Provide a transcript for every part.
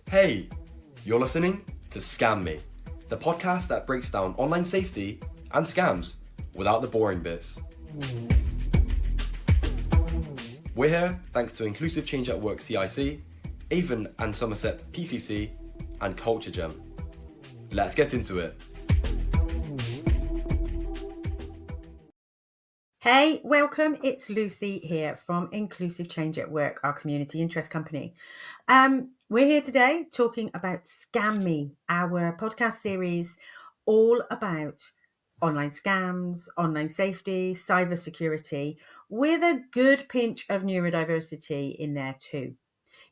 Hey, you're listening to Scam Me, the podcast that breaks down online safety and scams without the boring bits. We're here thanks to Inclusive Change at Work CIC, Avon and Somerset PCC, and Culture Gem. Let's get into it. Hey, welcome. It's Lucy here from Inclusive Change at Work, our community interest company. We're here today talking about Scam Me, our podcast series all about online scams, online safety, cybersecurity, with a good pinch of neurodiversity in there too.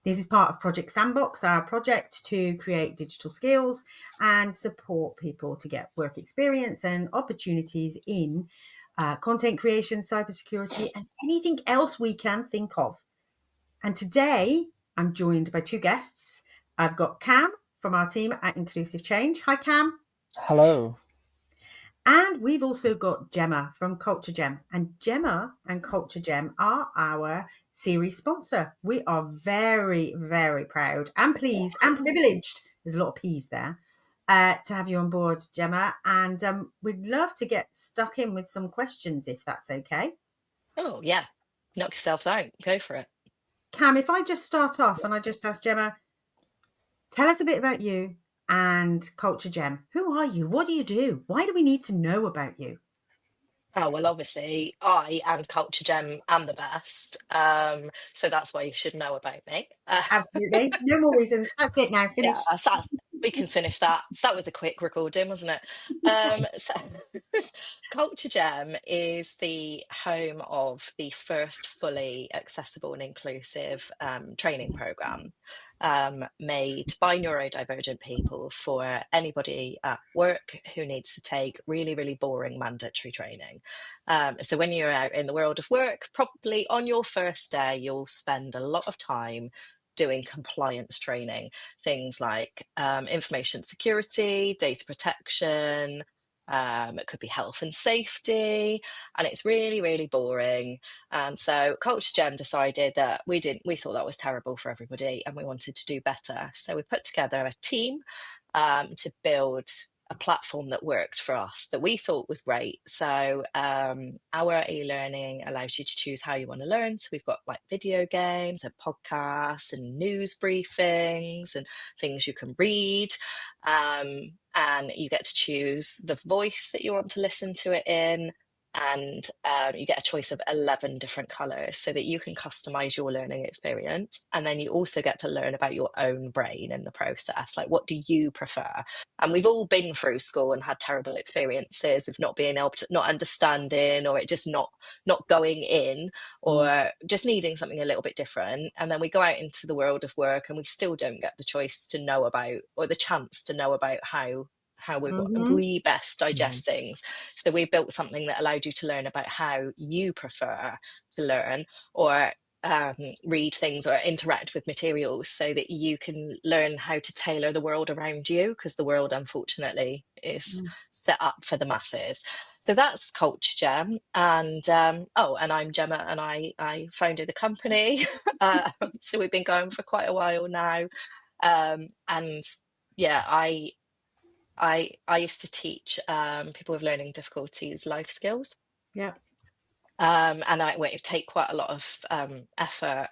This is part of Project Sandbox, our project to create digital skills and support people to get work experience and opportunities in content creation, cybersecurity, and anything else we can think of. And today I'm joined by two guests. I've got Cam from our team at Inclusive Change. Hi, Cam. Hello. And we've also got Jemma from Culture Gem. And Jemma and Culture Gem are our series sponsor. We are very, very proud and pleased and privileged. There's a lot of P's there. To have you on board, Jemma. And we'd love to get stuck in with some questions if that's okay. Oh, yeah. Knock yourselves out. Go for it. Cam, if I just start off and I just ask Jemma, tell us a bit about you and Culture Gem. Who are you? What do you do? Why do we need to know about you? Oh, well, obviously, I and Culture Gem am the best. So that's why you should know about me. Absolutely. No more reasons. That's it now. Finish. Yeah, we can finish that. That was a quick recording, wasn't it? So Culture Gem is the home of the first fully accessible and inclusive training program made by neurodivergent people for anybody at work who needs to take really, really boring mandatory training. So when you're out in the world of work, probably on your first day, you'll spend a lot of time doing compliance training, things like information security, data protection, it could be health and safety, and it's really, really boring. And so Culture Gem decided that we thought that was terrible for everybody and we wanted to do better. So we put together a team to build a platform that worked for us that we thought was great. So our e-learning allows you to choose how you want to learn. So we've got like video games and podcasts and news briefings and things you can read. And you get to choose the voice that you want to listen to it in. And you get a choice of 11 different colours so that you can customise your learning experience. And then you also get to learn about your own brain in the process. Like, what do you prefer? And we've all been through school and had terrible experiences of not being able to, not understanding, or it just not going in, or just needing something a little bit different. And then we go out into the world of work and we still don't get the choice to know about, or the chance to know about how we best digest things. So we built something that allowed you to learn about how you prefer to learn, or read things or interact with materials, so that you can learn how to tailor the world around you, because the world unfortunately is set up for the masses. So that's Culture Gem. And and I'm Jemma, and I founded the company. So we've been going for quite a while now. And yeah, I used to teach people with learning difficulties life skills. Yeah. And I would take quite a lot of effort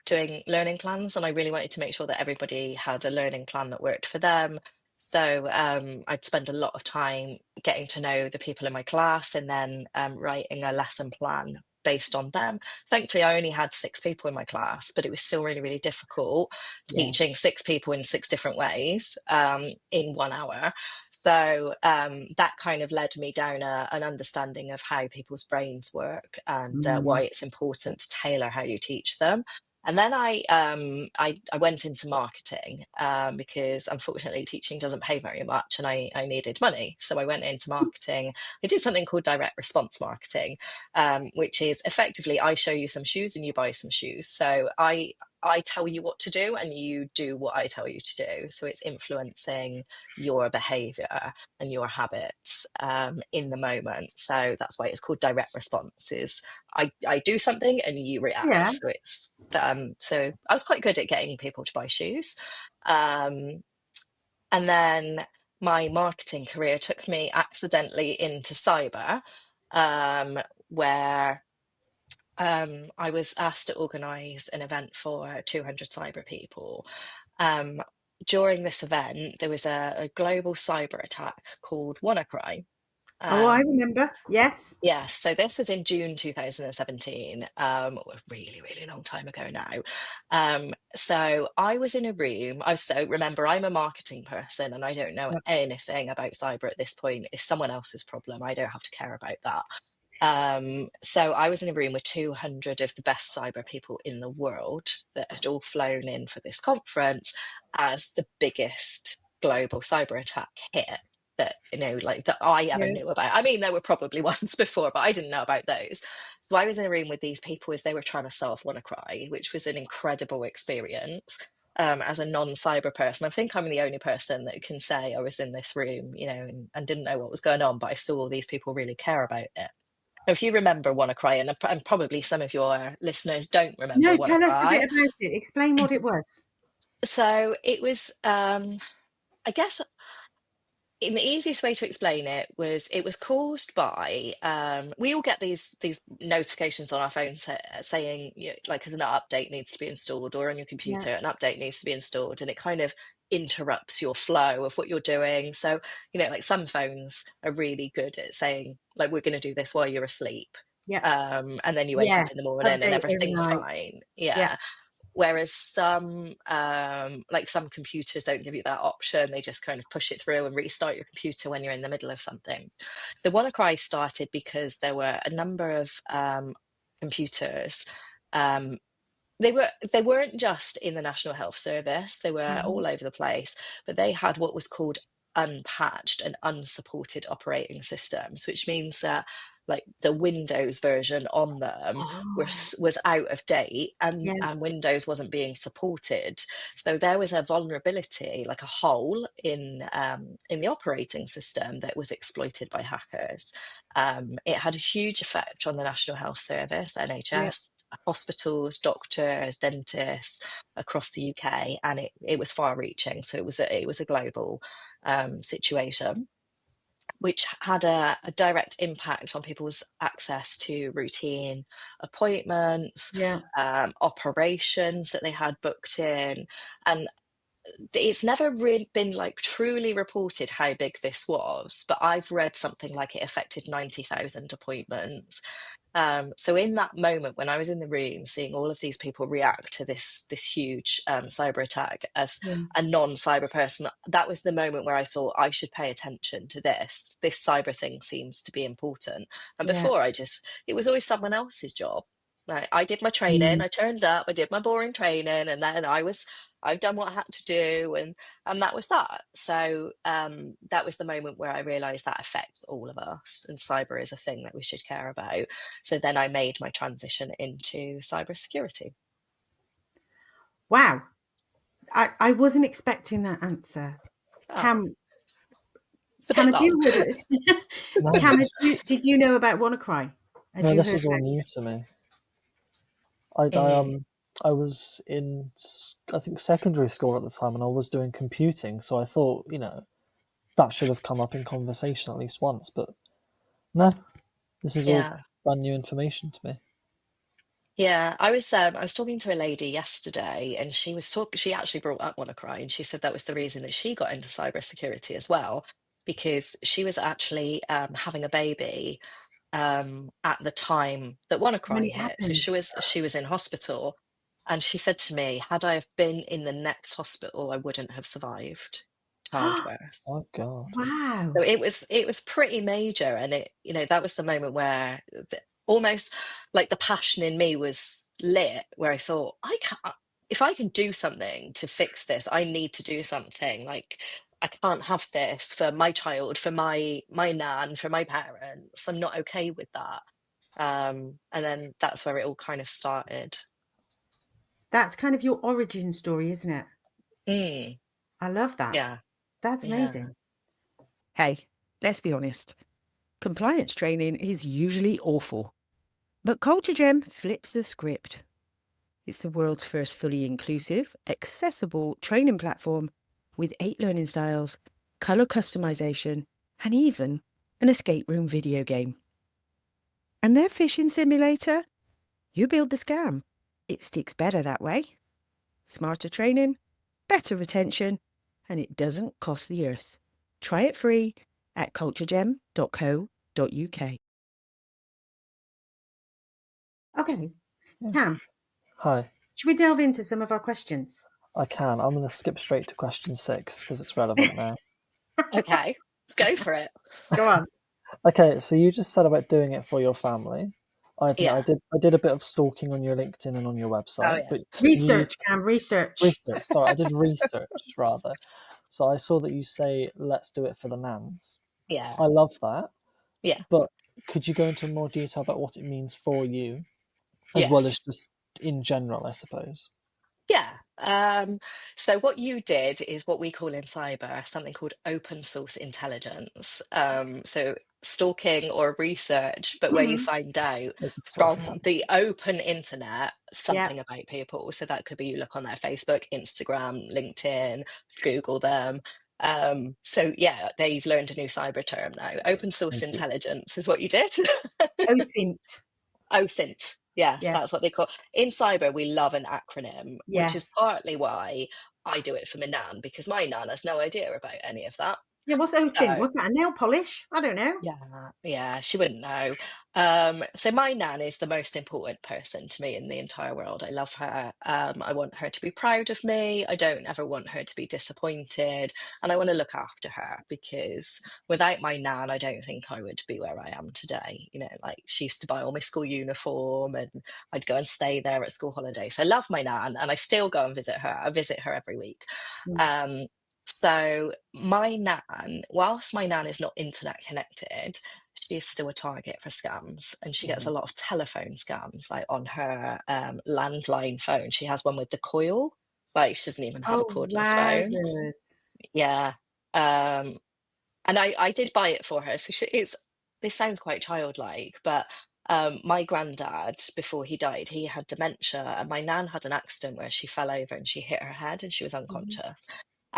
doing learning plans, and I really wanted to make sure that everybody had a learning plan that worked for them. So I'd spend a lot of time getting to know the people in my class, and then writing a lesson plan based on them. Thankfully, I only had 6 people in my class, but it was still really, really difficult teaching 6 people in 6 different ways in 1 hour. So that kind of led me down an understanding of how people's brains work, and why it's important to tailor how you teach them. And then I went into marketing because unfortunately teaching doesn't pay very much, and I needed money. So I went into marketing. I did something called direct response marketing, which is effectively I show you some shoes and you buy some shoes. So I I tell you what to do and you do what I tell you to do. So it's influencing your behavior and your habits in the moment. So that's why it's called direct response. Is I do something and you react. Yeah. So it's so I was quite good at getting people to buy shoes. Um, and then my marketing career took me accidentally into cyber, where I was asked to organise an event for 200 cyber people. Um, During this event, there was a global cyber attack called WannaCry. Oh, I Um, remember. Yes. Yes, so this was in June 2017, a really, really long time ago now. So I was in a room. Remember, I'm a marketing person and I don't know Yep. anything about cyber at this point. It's someone else's problem. I don't have to care about that. So I was in a room with 200 of the best cyber people in the world that had all flown in for this conference as the biggest global cyber attack hit that like that I ever Yeah. knew about. I mean, there were probably ones before, but I didn't know about those. So I was in a room with these people as they were trying to solve WannaCry, which was an incredible experience. As a non-cyber person, I think I'm the only person that can say I was in this room, and didn't know what was going on, but I saw all these people really care about it. Now, if you remember WannaCry, and probably some of your listeners don't remember No, tell us a bit WannaCry, about it. Explain what it was. so it was, I guess in the easiest way to explain it was caused by we all get these notifications on our phones saying like an update needs to be installed, or on your Yeah. computer an update needs to be installed, and it kind of interrupts your flow of what you're doing. So like some phones are really good at saying like we're going to do this while you're asleep, Yeah. and then you wake Yeah. up in the morning and Update everything's overnight. fine. Yeah. Yeah. Whereas some computers don't give you that option. They just kind of push it through and restart your computer when you're in the middle of something. So WannaCry started because there were a number of computers. Um, they weren't just in the National Health Service, they were Mhm. all over the place, but they had what was called unpatched and unsupported operating systems, which means that like the Windows version on them Oh, was out of date, and yeah. Windows wasn't being supported. So there was a vulnerability, like a hole in the operating system that was exploited by hackers. It had a huge effect on the National Health Service, Yeah. NHS, hospitals, doctors, dentists across the UK, and it was far-reaching. So it was a global situation, which had a direct impact on people's access to routine appointments, Yeah. operations that they had booked in, and it's never really been like truly reported how big this was, but I've read something like it affected 90,000 appointments. So in that moment when I was in the room seeing all of these people react to this huge cyber attack as Yeah. a non-cyber person, that was the moment where I thought I should pay attention to this cyber thing seems to be important. And Yeah. before it was always someone else's job. Like I did my training, Mm. I turned up, I did my boring training, and then I've done what I had to do, and that was that. So that was the moment where I realized that affects all of us, and cyber is a thing that we should care about. So then I made my transition into cybersecurity. Wow. I wasn't expecting that answer. Oh, Cam, it's a Cam, bit had you long. heard it? No, Cam, did you know about WannaCry? Had no, you this heard was all about it? new to me. I, I Mm, um I was in I think secondary school at the time, and I was doing computing, so I thought that should have come up in conversation at least once. But no, this is all yeah. brand new information to me. Yeah, I was talking to a lady yesterday, and she actually brought up WannaCry, and she said that was the reason that she got into cybersecurity as well, because she was actually having a baby at the time that When WannaCry it hit. So happened? she was in hospital, and she said to me, "Had I have been in the next hospital, I wouldn't have survived childbirth." Oh God. So Wow. it was pretty major, and that was the moment where almost like the passion in me was lit, where I thought I can't, if I can do something to fix this, I need to do something. Like I can't have this for my child, for my nan, for my parents. I'm not okay with that. And then that's where it all kind of started. That's kind of your origin story, isn't it? Mm, I love that. yeah, That's yeah. amazing. Hey, let's be honest. Compliance training is usually awful. But Culture Gem flips the script. It's the world's first fully inclusive, accessible training platform with 8 learning styles, colour customization, and even an escape room video game. And their phishing simulator? You build the scam. It sticks better that way. Smarter training, better retention, and it doesn't cost the earth. Try it free at culturegem.co.uk. Okay. Yeah. Cam, Hi, should we delve into some of our questions? I can. I'm going to skip straight to question 6 because it's relevant now. Okay, let's go for it. Go on. Okay, so you just said about doing it for your family. I admit Yeah. I did a bit of stalking on your LinkedIn and on your Oh, website, yeah. but Research, Cam, research. research. Sorry, I did research rather. So I saw that you say let's do it for the Nans. Yeah. I love that, Yeah. but could you go into more detail about what it means for you, as well as Yes. just in general, I suppose? Yeah. So what you did is what we call in cyber something called open source intelligence. So stalking or research, but where you Mhm. find out Open source from intelligence. the open internet Yeah. something about people. So that could be you look on their Facebook, Instagram, LinkedIn, Google them. So yeah, they've learned a new cyber term now. Open source Thank you. intelligence is what you did. OSINT. OSINT. Yes, Yeah. that's what they call in cyber. We love an acronym, which is Yes. partly why I do it for my nan, because my nan has no idea about any of that. Yeah, what's OSINT? So What's that? A nail polish? I don't know. yeah, she wouldn't know. So my nan is the most important person to me in the entire world. I love her. I want her to be proud of me. I don't ever want her to be disappointed, and I want to look after her because without my nan, I don't think I would be where I am today. You know, like she used to buy all my school uniform, and I'd go and stay there at school holidays. So I love my nan, and I still go and visit her. I visit her every week. Mm. So my nan, whilst my nan is not internet connected, she is still a target for scams, and she gets a lot of telephone scams, like on her landline phone. She has one with the coil, like she doesn't even have a Oh, cordless phone. wowzers. Yeah, and I did buy it for her. So this sounds quite childlike, but my granddad, before he died, he had dementia, and my nan had an accident where she fell over and she hit her head and she was unconscious.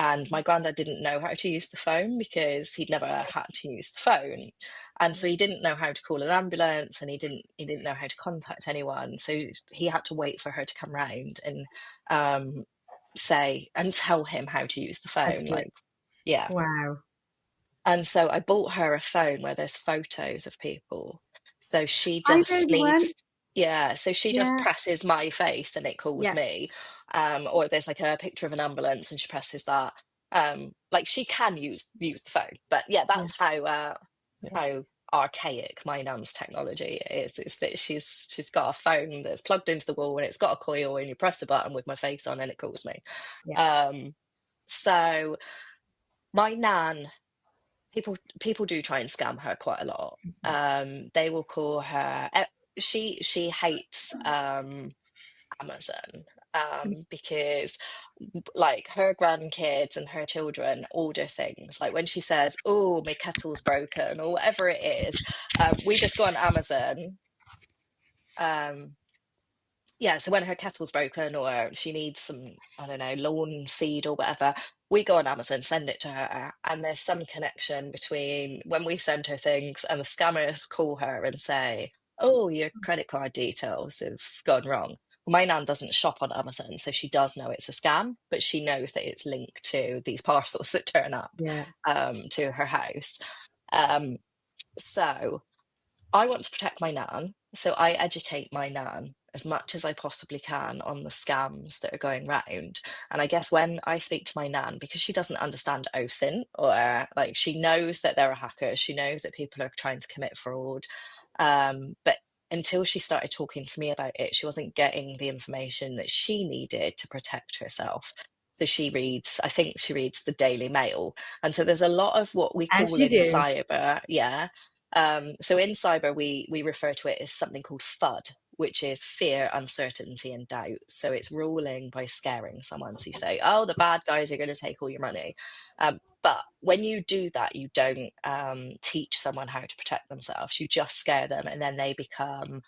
And my granddad didn't know how to use the phone because he'd never had to use the phone, and so he didn't know how to call an ambulance, and he didn't know how to contact anyone. So he had to wait for her to come round and say and tell him how to use the How to phone, do it. like yeah. Wow. And so I bought her a phone where there's photos of people. So she I know just the one. needs, yeah, so she just Yeah. presses my face and it calls Yeah. me. Or there's like a picture of an ambulance and she presses that. Like she can use the phone. But yeah, that's Yeah. how archaic my nan's technology is that she's got a phone that's plugged into the wall and it's got a coil and you press a button with my face on and it calls me. Yeah. So my nan, people do try and scam her quite a lot. They will call her. She hates Amazon because like her grandkids and her children order things like when she says, "Oh, my kettle's broken" or whatever it is. We just go on Amazon. Um, yeah, so when her kettle's broken or she needs some, I don't know, lawn seed or whatever, we go on Amazon, send it to her, and there's some connection between when we send her things and the scammers call her and say, "Oh, your credit card details have gone wrong." My nan doesn't shop on Amazon, so she does know it's a scam, but she knows that it's linked to these parcels that turn up Yeah. to her house. So I want to protect my nan, so I educate my nan as much as I possibly can on the scams that are going round. And I guess when I speak to my nan, because she doesn't understand OSINT, or like she knows that there are hackers, she knows that people are trying to commit fraud, but until she started talking to me about it, she wasn't getting the information that she needed to protect herself. So I think she reads the Daily Mail. And so there's a lot of what we As call you in do. cyber, yeah. So in cyber, we refer to it as something called FUD, which is fear, uncertainty, and doubt. So it's ruling by scaring someone. So you say, oh, the bad guys are going to take all your money. But when you do that, you don't teach someone how to protect themselves. You just scare them, and then they become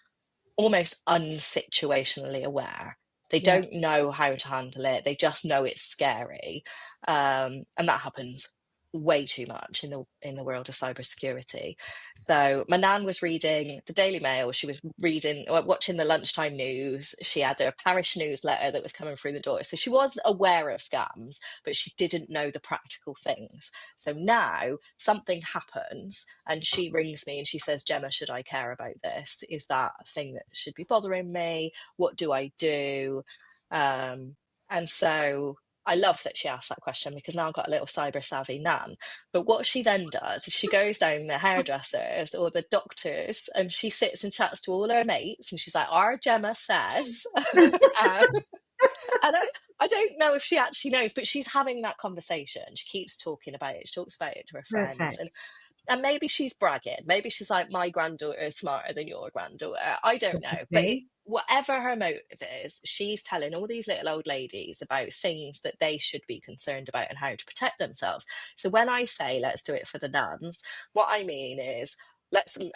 almost unsituationally aware. They Yeah. don't know how to handle it. They just know it's scary, and that happens way too much in the world of cybersecurity. So my nan was reading the Daily Mail. She was reading or watching the lunchtime news. She had a parish newsletter that was coming through the door. So she was aware of scams, but she didn't know the practical things. So now something happens and she rings me and she says, Gemma, should I care about this? Is that a thing that should be bothering me? What do I do? And so I love that she asked that question, because now I've got a little cyber savvy nan. But what she then does is she goes down the hairdressers or the doctors and she sits and chats to all her mates and she's like, our Gemma says. um, and I don't know if she actually knows, but she's having that conversation. She keeps talking about it. She talks about it to her friends. Perfect. And maybe she's bragging. Maybe she's like, my granddaughter is smarter than your granddaughter. I don't know. But Obviously. whatever her motive is, she's telling all these little old ladies about things that they should be concerned about and how to protect themselves. So when I say, let's do it for the nans, what I mean is,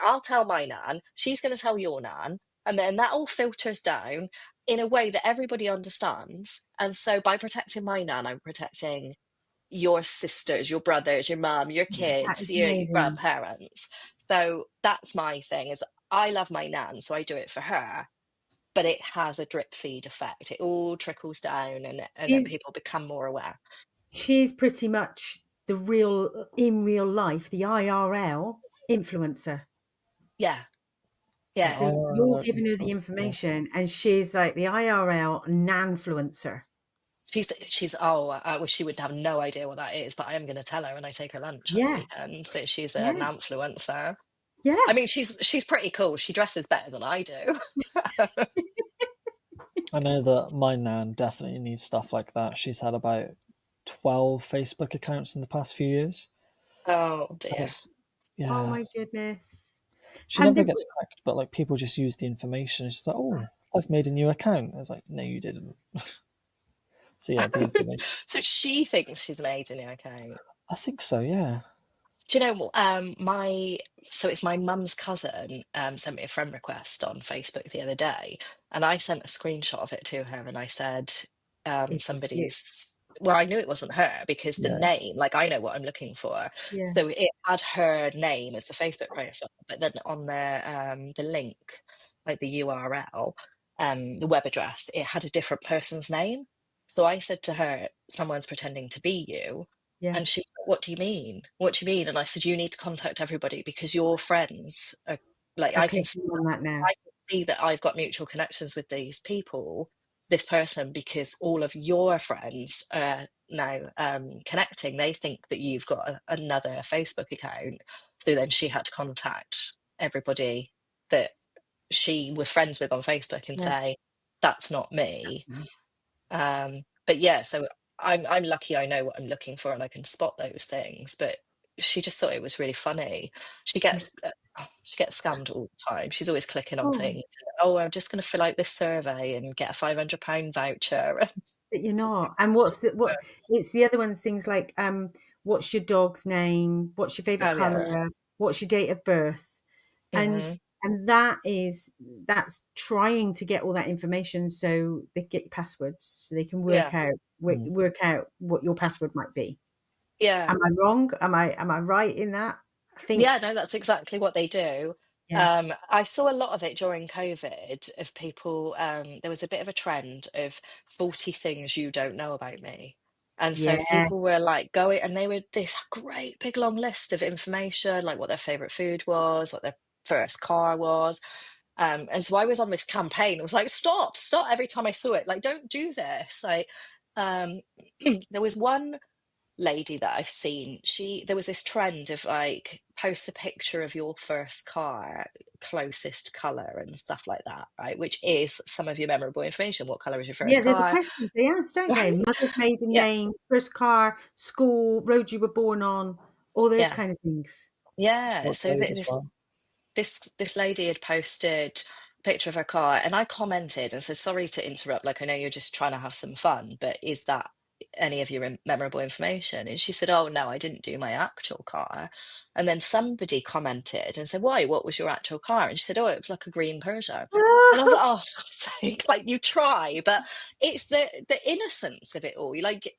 I'll tell my nan, she's going to tell your nan, and then that all filters down in a way that everybody understands. And so by protecting my nan, I'm protecting your sisters, your brothers, your mum, your That kids, is your amazing. grandparents. So that's my thing, is I love my nan, so I do it for her, but it has a drip feed effect. It all trickles down and then She's, people become more aware. she's pretty much the real, in real life, the IRL influencer. Yeah. The Yeah. So you're IRL giving her the influencer. information and she's like the IRL nanfluencer. She's well, she would have no idea what that is, but I am going to tell her when I take her lunch on the Yeah. weekend that she's Yeah. an influencer. Yeah. I mean, she's pretty cool. She dresses better than I do. I know that my nan definitely needs stuff like that. She's had about 12 Facebook accounts in the past few years. Oh And dear. it's, yeah. Oh my goodness. She And never gets hacked, but like people just use the information. It's like, oh, I've made a new account. I was like, no, you didn't. So yeah, the information. So she thinks she's made a new account. I think so, yeah. Do you know, so it's my mum's cousin sent me a friend request on Facebook the other day, and I sent a screenshot of it to her, and I said, It's well, I knew it wasn't her because the Yeah. name, like I know what I'm looking for. yeah. So it had her name as the Facebook profile, but then on the link, like the URL, the web address, it had a different person's name. So I said to her, someone's pretending to be you. Yeah. And she's like, what do you mean? What do you mean? And I said, you need to contact everybody because your friends are like, I can Clicking on that now. see that I've got mutual connections with these people, this person, because all of your friends are now connecting. They think that you've got another Facebook account. So then she had to contact everybody that she was friends with on Facebook and Yeah. say, that's not me. But yeah, so I'm lucky I know what I'm looking for and I can spot those things. But she just thought it was really funny. She gets scammed all the time. She's always clicking on Oh, things. Oh, I'm just going to fill out this survey and get a £500 voucher. but you're not. And it's the other ones, things like what's your dog's name, what's your favorite Oh yeah. color, what's your date of birth, Mhm. and that's trying to get all that information so they get your passwords so they can work Yeah. out what your password might be. Yeah. Am I wrong? Am I right in that? I think Yeah, no, that's exactly what they do. yeah. I saw a lot of it during COVID of people, there was a bit of a trend of 40 things you don't know about me. And so Yeah. people were like going, and they were this great big long list of information, like what their favorite food was, what their first car was. And so I was on this campaign. I was like, stop every time I saw it. Like, don't do this. Like, there was one lady that I've seen, there was this trend of like post a picture of your first car, closest color and stuff like that, right? Which is some of your memorable information. What color is your Yeah, first they're the car? questions they ask, don't they? Mother's maiden Yeah, name, first car, school, road you were born on, all those yeah, kind of things. yeah. Short So code as well. this lady had posted picture of her car, and I commented and said, sorry to interrupt, like, I know you're just trying to have some fun, but is that any of your memorable information? And she said, oh no, I didn't do my actual car. And then somebody commented and said, why, what was your actual car? And she said, oh, it was like a green Peugeot. And I was like, oh, for God's sake, like, you try, but it's the innocence of it all. You like,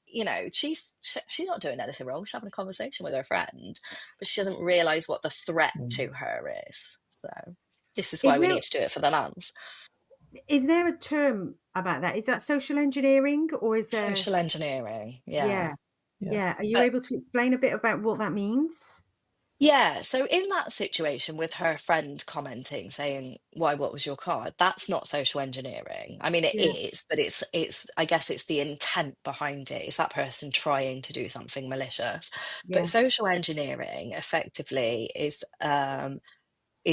she's not doing anything wrong. She's having a conversation with her friend, but she doesn't realize what the threat to her is. So this is why we need to do it for the Nans. Is there a term about that? Is that social engineering, or is there Social engineering? Yeah. Are you But able to explain a bit about what that means? yeah, so in that situation with her friend commenting, saying, why, what was your car? That's not social engineering. I mean, it Yeah, is, but it's I guess it's the intent behind it. It's that person trying to do something malicious. yeah, But social engineering effectively is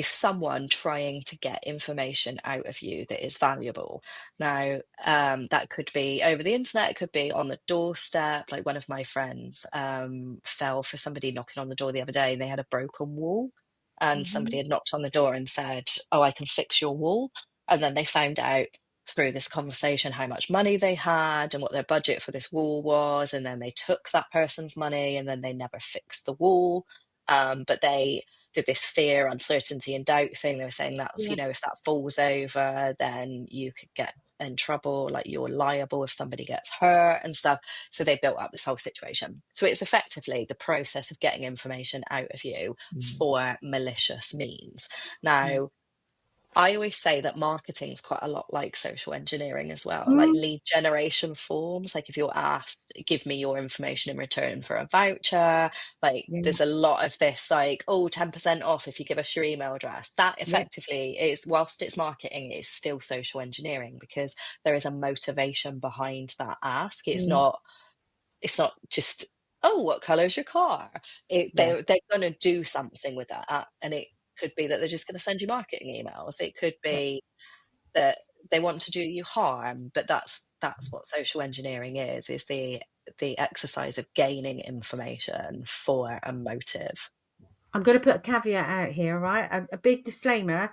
someone trying to get information out of you that is valuable. Now, that could be over the internet, it could be on the doorstep. Like, one of my friends fell for somebody knocking on the door the other day, and they had a broken wall. And somebody had knocked on the door and said, oh, I can fix your wall. And then they found out through this conversation how much money they had and what their budget for this wall was. And then they took that person's money, and then they never fixed the wall. But they did this fear, uncertainty, and doubt thing. They were saying that's, yeah. if that falls over, then you could get in trouble, like you're liable if somebody gets hurt and stuff. So they built up this whole situation. So it's effectively the process of getting information out of you for malicious means. Now, I always say that marketing's quite a lot like social engineering as well, like Mm, lead generation forms. Like, if you're asked, give me your information in return for a voucher, like yeah, there's a lot of this, like, oh, 10% off if you give us your email address. That yeah, effectively is, whilst it's marketing, it's still social engineering, because there is a motivation behind that ask. mm, It's not just, oh, what colour's your car? yeah. They're going to do something with that, and it could be that they're just going to send you marketing emails. It could Yeah. be that they want to do you harm, but that's what social engineering is the exercise of gaining information for a motive. I'm going to put a caveat out here, right? A big disclaimer.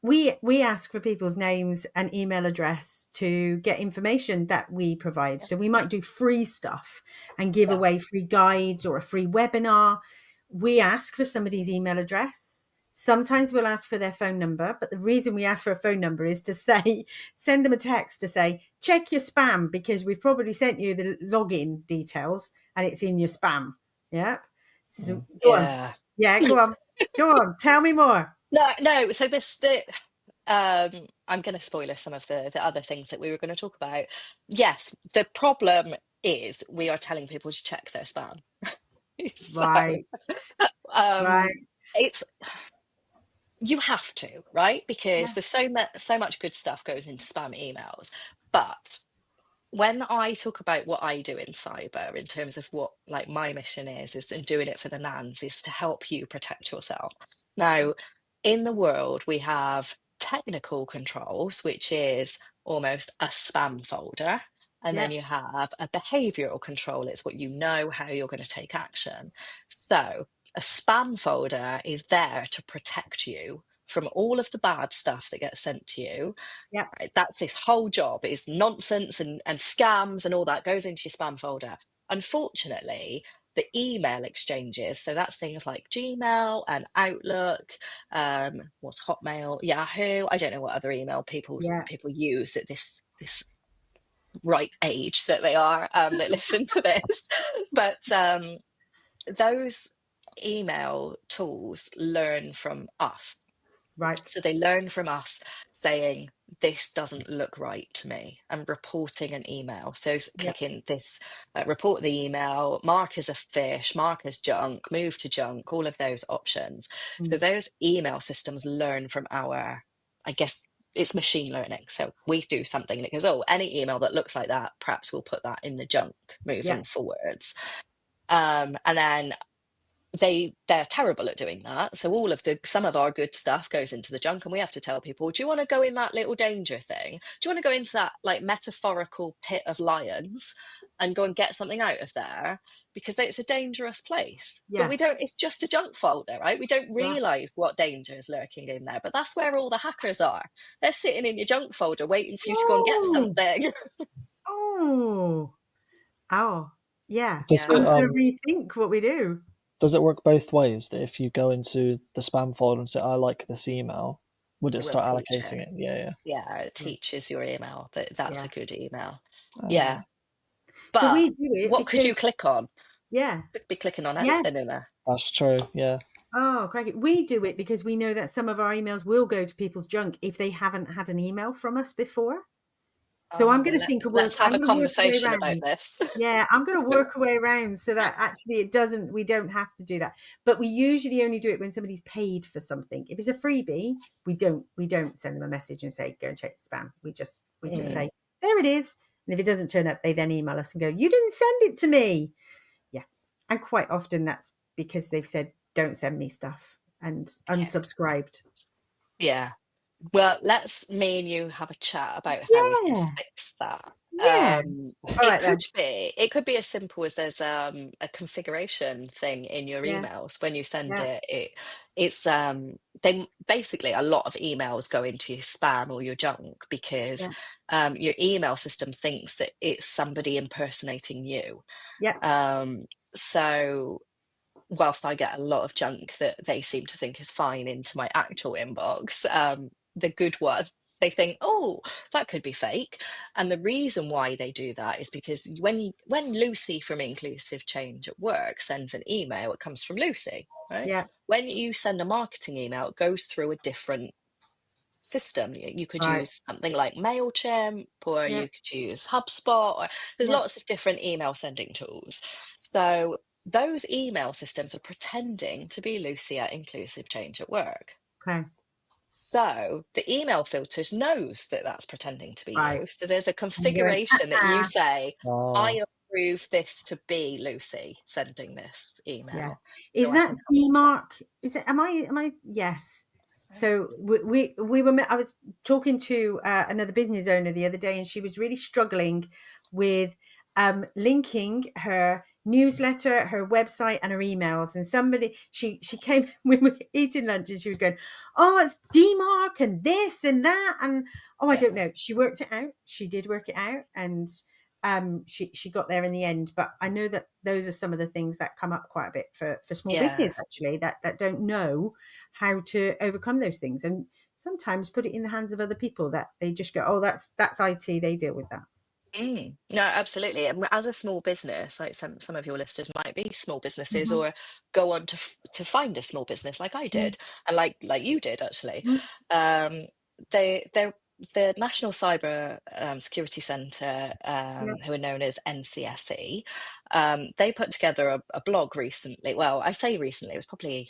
We ask for people's names and email address to get information that we provide. So we might do free stuff and give Yeah. away free guides or a free webinar. We ask for somebody's email address. Sometimes we'll ask for their phone number, but the reason we ask for a phone number is to say, send them a text to say, check your spam, because we've probably sent you the login details and it's in your spam. Yeah. So go on. Yeah. Yeah, go on. Go on. Tell me more. No. So I'm going to spoiler some of the other things that we were going to talk about. Yes, the problem is we are telling people to check their spam. So, Right. Right. it's you have to, right? Because Yeah. there's so much good stuff goes into spam emails. But when I talk about what I do in cyber, in terms of what, like, my mission is and doing it for the Nans, is to help you protect yourself. Now, in the world, we have technical controls, which is almost a spam folder. And then Yeah. you have a behavioral control. It's what you know, how you're going to take action. So a spam folder is there to protect you from all of the bad stuff that gets sent to you. Yeah. Right? That's this whole job, is nonsense and scams and all that goes into your spam folder. Unfortunately, the email exchanges, so that's things like Gmail and Outlook, what's Hotmail, Yahoo. I don't know what other email people Yeah. use at this ripe age that they are, that listen to this. But those email tools learn from us. Right. So they learn from us saying, this doesn't look right to me, and reporting an email. So Yeah. clicking this, report the email, mark as a fish, mark as junk, move to junk, all of those options. So those email systems learn from our, I guess it's machine learning. So we do something and it goes, oh, any email that looks like that, perhaps we'll put that in the junk moving forwards. And then they're terrible at doing that. So some of our good stuff goes into the junk, and we have to tell people, do you want to go in that little danger thing? Do you want to go into that, like, metaphorical pit of lions? and go and get something out of there, because it's a dangerous place. Yeah. But we don't, it's just a junk folder, right? We don't Yeah. realize what danger is lurking in there, but that's where all the hackers are. They're sitting in your junk folder waiting for you to go and get Oh, something. oh, oh, yeah. Does Yeah. I'm it going to rethink what we do. does it work both ways? That if you go into the spam folder and say, I like this email, would it It will start teach allocating it. it? Yeah, Yeah, it Yeah. teaches your email that that's Yeah. a good email. yeah. Yeah. So But we do it what could you because, click on? yeah, Could be clicking on yes. anything in there. That's true. Yeah. Oh, crikey. We do it because we know that some of our emails will go to people's junk if they haven't had an email from us before. So I'm going to think of Let's work. have I'm a going to work a way conversation about around. this. Yeah, I'm going to work a way around so that actually we don't have to do that. But we usually only do it when somebody's paid for something. If it's a freebie, we don't send them a message and say, go and check spam. We just say, there it is. And if it doesn't turn up, they then email us and go, you didn't send it to me. Yeah. And quite often that's because they've said, don't send me stuff and unsubscribed. Yeah. Well, let's me and you have a chat about how we can Yeah. fix that. Yeah. All right then. It could be as simple as there's a configuration thing in your Yeah. emails when you send Yeah. it's they basically, a lot of emails go into your spam or your junk because your email system thinks that it's somebody impersonating you. Yeah. So whilst I get a lot of junk that they seem to think is fine into my actual inbox, the good ones, they think, oh, that could be fake. And the reason why they do that is because when Lucy from Inclusive Change at Work sends an email, it comes from Lucy, right? Yeah. When you send a marketing email, it goes through a different system. You could Right. use something like MailChimp, or Yeah. you could use HubSpot, or there's Yeah. lots of different email sending tools. So those email systems are pretending to be Lucy at Inclusive Change at Work. Okay. So the email filters knows that that's pretending to be Right. you. So there's a I'm going, configuration that you say, Oh. I approve this to be Lucy sending this yeah. email. Is So I that can DMARC? Is it? Am I? Yes. So we were. I was talking to another business owner the other day, and she was really struggling with linking her newsletter, her website, and her emails. And somebody, she came, we were eating lunch, and she was going, "Oh, it's DMARC and this and that," and I don't know. She worked it out. She did work it out, and she got there in the end. But I know that those are some of the things that come up quite a bit for small business, actually, that don't know how to overcome those things, and sometimes put it in the hands of other people that they just go, oh, that's IT, they deal with that. No, absolutely. And as a small business, like some of your listeners might be small businesses, Mhm. or go on to find a small business like I did, and like you did actually. Mhm. They the National Cyber Security Centre, who are known as NCSE, they put together a blog recently. Well, I say recently, it was probably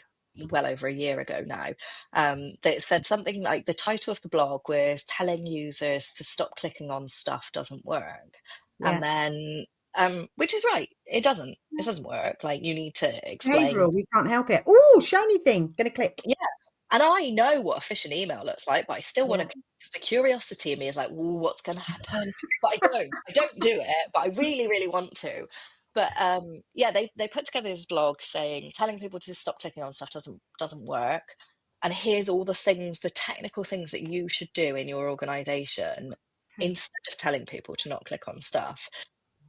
well over a year ago now, that said something like, the title of the blog was telling users to stop clicking on stuff doesn't work. And then which is right, it doesn't work. Like, you need to explain. Behavioral, we can't help it. Oh, shiny thing, gonna click. Yeah. And I know what a phishing email looks like, but I still want to Yeah. click, because the curiosity in me is like, "Ooh, what's going to happen?" But I don't do it, but I really, really want to. But yeah, they put together this blog saying, telling people to stop clicking on stuff doesn't work. And here's all the things, the technical things that you should do in your organization instead of telling people to not click on stuff.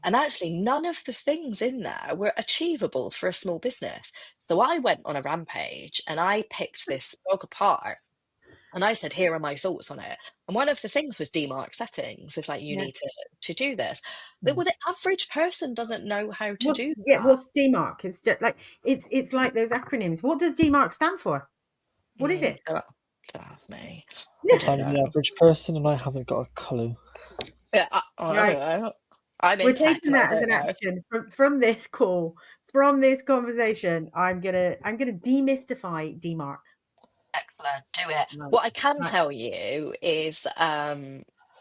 And actually, none of the things in there were achievable for a small business. So I went on a rampage and I picked this blog apart, and I said, here are my thoughts on it. And one of the things was DMARC settings. If, like, you need to do this. But, well, the average person doesn't know how to do that. What's DMARC? It's just like it's like those acronyms. What does DMARC stand for? What is it? Don't ask me. I don't I'm know. the average person and I haven't got a clue. Yeah, I don't know. I'm We're in tech taking and I that as don't an know. action from this call, from this conversation. I'm gonna demystify DMARC. Excellent. Do it. Right. What I can Right. tell you is,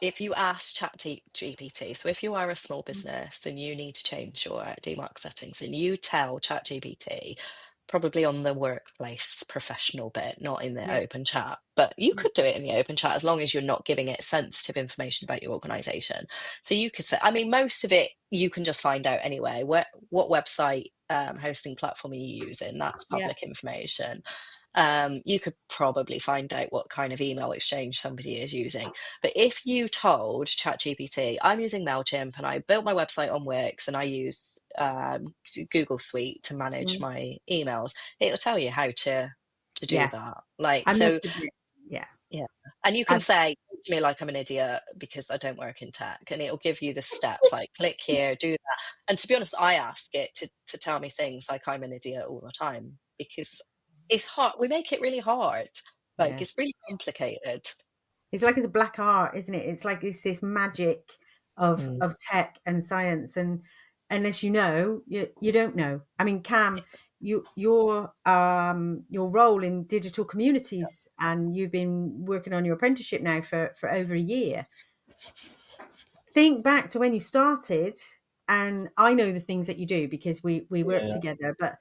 if you ask ChatGPT, so if you are a small business and you need to change your DMARC settings, and you tell ChatGPT, probably on the workplace professional bit, not in the Yeah. open chat, but you could do it in the open chat as long as you're not giving it sensitive information about your organization. So you could say, I mean, most of it you can just find out anyway. What website hosting platform are you using? That's Yeah. public information. You could probably find out what kind of email exchange somebody is using. But if you told ChatGPT, I'm using MailChimp and I built my website on Wix and I use Google Suite to manage Mm. my emails, it'll tell you how to do Yeah. that. Like, I so must admit, yeah. yeah. And you I, can say to me like I'm an idiot because I don't work in tech, and it'll give you the steps like click here, do that. And to be honest, I ask it to tell me things like I'm an idiot all the time because it's hard. We make it really hard. Like yeah. it's really complicated. It's like it's a black art, isn't it? It's like it's this magic of Mm. tech and science, and unless you know, you don't know. I mean, Cam, your role in digital communities, and you've been working on your apprenticeship now for over a year. Think back to when you started, and I know the things that you do because we work Yeah. together. But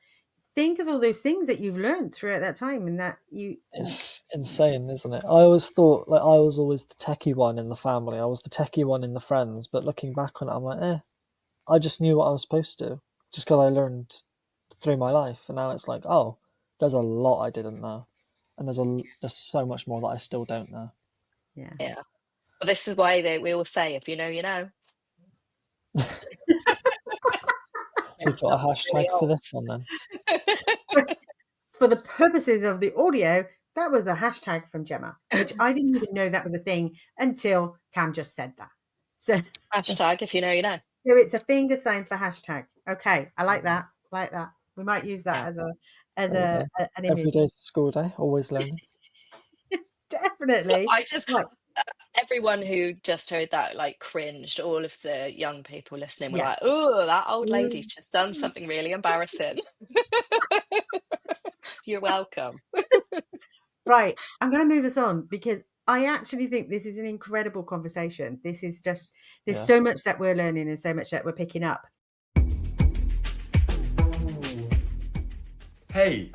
think of all those things that you've learned throughout that time, and that It's insane, isn't it? I always thought like I was always the techie one in the family. I was the techie one in the friends. But looking back on it, I'm like, I just knew what I was supposed to, just because I learned through my life. And now it's like, oh, there's a lot I didn't know, and there's so much more that I still don't know. yeah. Yeah. Well, this is why we all say, if you know, you know. We've got a hashtag Really for old. this one then. For the purposes of the audio, that was a hashtag from Gemma, which I didn't even know that was a thing until Cam just said that. So Hashtag if you know, you know. it's a finger sign for hashtag. Okay, I like that. Like that. We might use that Yeah. as There you go. an Every image. day's a school day, always learning. Definitely. I just Right. everyone who just heard that like cringed. All of the young people listening were Yes. like, "Oh, that old lady's Mm. just done something really embarrassing." You're welcome. Right. I'm going to move us on because I actually think this is an incredible conversation. This is just, there's Yeah. so much that we're learning and so much that we're picking up. Hey,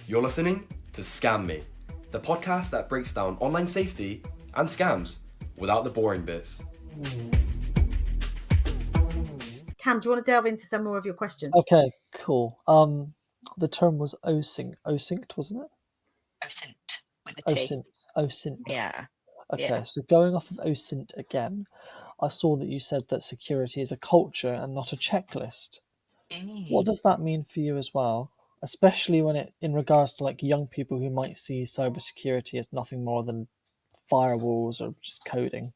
you're listening to Scam Me, the podcast that breaks down online safety and scams without the boring bits. Cam, do you want to delve into some more of your questions? Okay, cool. The term was OSINT, wasn't it? OSINT with a T. OSINT. Yeah. Okay, Yeah. so going off of OSINT again, I saw that you said that security is a culture and not a checklist. What does that mean for you as well? Especially when in regards to like young people who might see cybersecurity as nothing more than firewalls or just coding.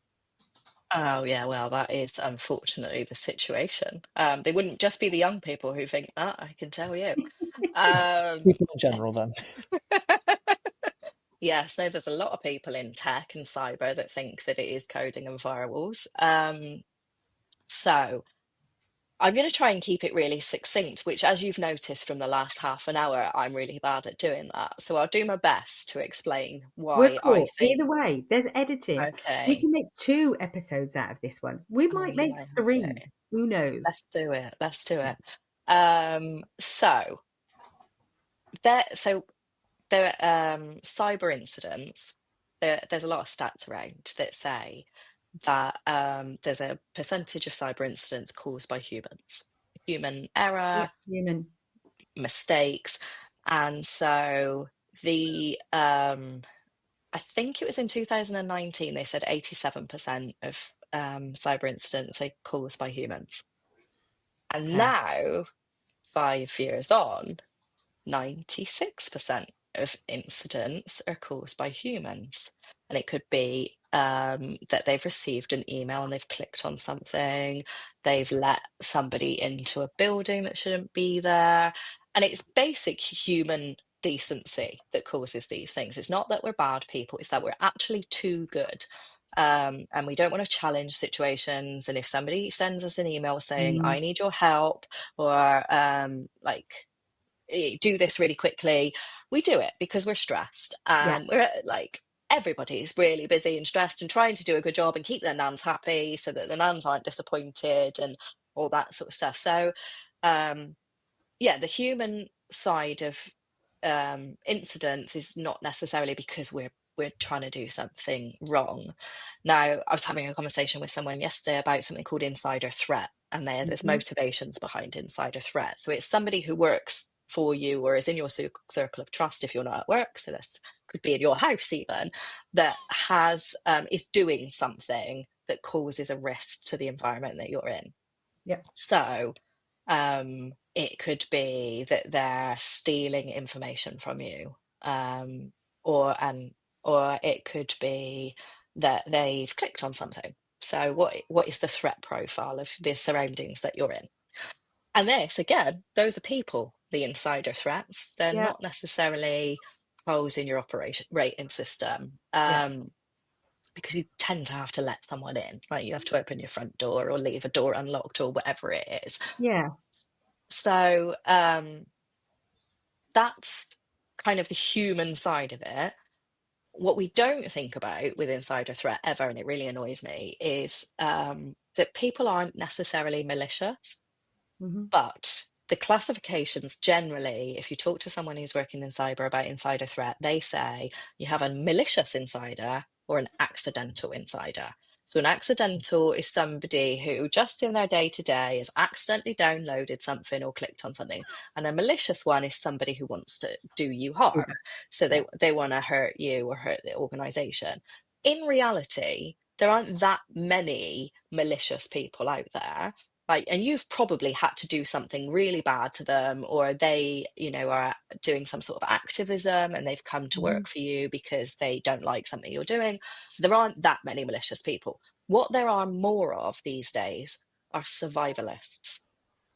Oh yeah, well, that is unfortunately the situation. They wouldn't just be the young people who think that, I can tell you. People in general then. Yes, no, there's a lot of people in tech and cyber that think that it is coding and firewalls. So I'm going to try and keep it really succinct, which, as you've noticed from the last half an hour, I'm really bad at doing that. So I'll do my best to explain We're why I cool. think, Either way, there's editing. We okay, can make 2 episodes out of this one. We oh might make yeah, 3. okay, Who knows? let's do it. Let's do it. So there cyber incidents. There's a lot of stats around that say that there's a percentage of cyber incidents caused by humans, human Yeah, error, human. mistakes. And so I think it was in 2019 they said 87% of cyber incidents are caused by humans. And Okay. now, 5 years on, 96% of incidents are caused by humans. And it could be that they've received an email and they've clicked on something, they've let somebody into a building that shouldn't be there. And it's basic human decency that causes these things. It's not that we're bad people, it's that we're actually too good. And we don't want to challenge situations. And if somebody sends us an email saying, Mm, I need your help, or do this really quickly, we do it because we're stressed yeah. and we're like everybody's really busy and stressed and trying to do a good job and keep their nans happy so that the nans aren't disappointed and all that sort of stuff. So yeah, the human side of incidents is not necessarily because we're we're trying to do something wrong. Now, I was having a conversation with someone yesterday about something called insider threat, and there's Mhm. motivations behind insider threat. So it's somebody who works for you or is in your circle of trust if you're not at work. So this could be in your house even, that has is doing something that causes a risk to the environment that you're in. Yeah. So it could be that they're stealing information from you, or or it could be that they've clicked on something. So what is the threat profile of the surroundings that you're in? And this again, those are people. The insider threats, they're Yeah. not necessarily holes in your operation rating system. Yeah. Because you tend to have to let someone in, right? You have to open your front door or leave a door unlocked or whatever it is. Yeah. So that's kind of the human side of it. What we don't think about with insider threat ever, and it really annoys me, is that people aren't necessarily malicious. Mhm. But the classifications generally, if you talk to someone who's working in cyber about insider threat, they say you have a malicious insider or an accidental insider. So an accidental is somebody who just in their day to day has accidentally downloaded something or clicked on something. And a malicious one is somebody who wants to do you harm. So Yeah. they want to hurt you or hurt the organization. In reality, there aren't that many malicious people out there. Like, and you've probably had to do something really bad to them, or they, are doing some sort of activism and they've come to Mhm. work for you because they don't like something you're doing. There aren't that many malicious people. What there are more of these days are survivalists.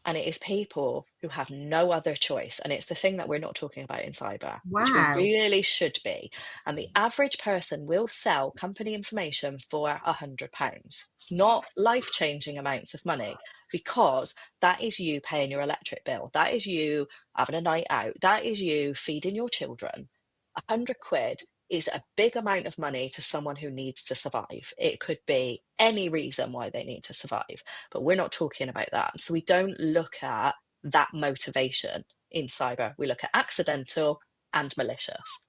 And it is people who have no other choice. And it's the thing that we're not talking about in cyber, which we Wow. really should be. And the average person will sell company information for £100. It's not life-changing amounts of money, because that is you paying your electric bill. That is you having a night out. That is you feeding your children. £100 is a big amount of money to someone who needs to survive. It could be any reason why they need to survive, but we're not talking about that. So we don't look at that motivation in cyber. We look at accidental and malicious.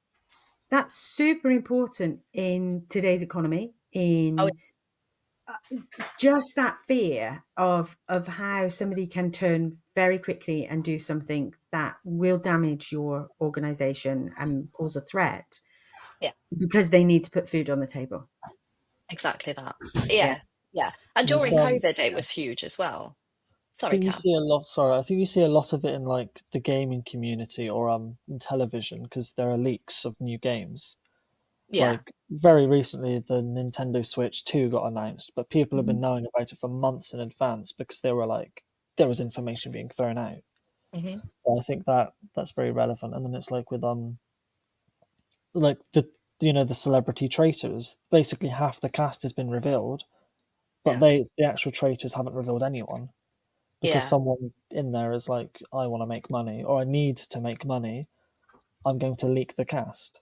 That's super important in today's economy, Oh, in just that fear of how somebody can turn very quickly and do something that will damage your organization and cause a threat yeah, because they need to put food on the table. exactly that. Yeah. Yeah, yeah. And There's, during COVID, it was huge as well. I Sorry, think you Cam. see a lot. Sorry, I think you see a lot of it in like the gaming community or in television, because there are leaks of new games. Yeah. Like very recently, the Nintendo Switch 2 got announced, but people have been Mhm. knowing about it for months in advance because they were like there was information being thrown out. Hmm. So I think that that's very relevant. And then it's like with like the celebrity traitors. Basically, half the cast has been revealed, but Yeah. the actual traitors haven't revealed anyone because Yeah. someone in there is like, I want to make money or I need to make money. I'm going to leak the cast.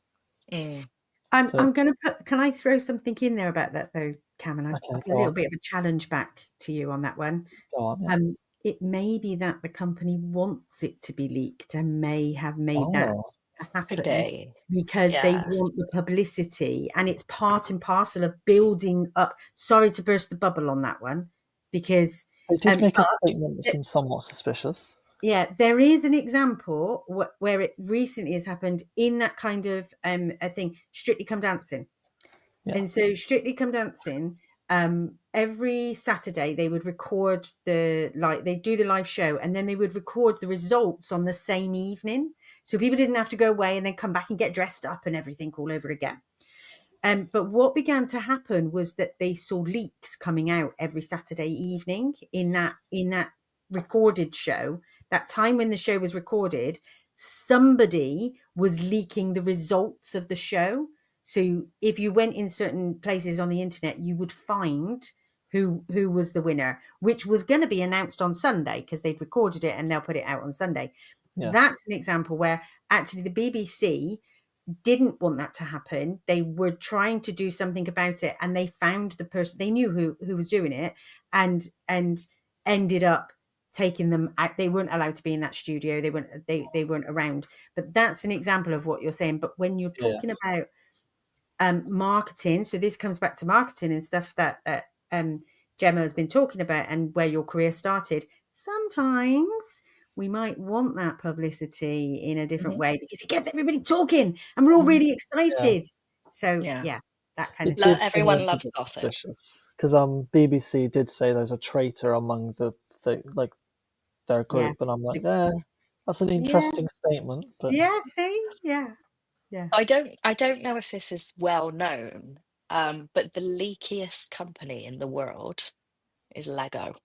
Mm. So I'm it's going to put. Can I throw something in there about that though, Cam? And okay. I'll put a Go little on, bit of a challenge back to you on that one. go on. Yeah. It may be that the company wants it to be leaked and may have made that Oh, Could happen be. because they Yeah. want the publicity, and it's part and parcel of building up. Sorry to burst the bubble on that one, because they did make a but statement that seems somewhat suspicious. yeah, there is an example where it recently has happened in that kind of a thing, Strictly Come Dancing. Yeah, And so Strictly Come Dancing, every Saturday they would record they do the live show, and then they would record the results on the same evening. So people didn't have to go away and then come back and get dressed up and everything all over again. But what began to happen was that they saw leaks coming out every Saturday evening in that recorded show. That time when the show was recorded, somebody was leaking the results of the show. So if you went in certain places on the internet, you would find who was the winner, which was going to be announced on Sunday because they'd recorded it and they'll put it out on Sunday. yeah, That's an example where actually the BBC didn't want that to happen. They were trying to do something about it, and they found the person. They knew who was doing it, and ended up taking them out. They weren't allowed to be in that studio. They weren't around. But that's an example of what you're saying. But when you're yeah. talking about marketing. So this comes back to marketing and stuff that Jemma has been talking about, and where your career started. Sometimes we might want that publicity in a different way because it gets everybody talking and we're all really Yeah. excited. So Yeah. that kind of It thing. did seem a Everyone little loves bit gossip. suspicious because BBC did say there's a traitor among like their Yeah. group, and I'm like, that's an Yeah. interesting statement, but Yeah. See. Yeah. Yeah. I don't know if this is well known, but the leakiest company in the world is Lego,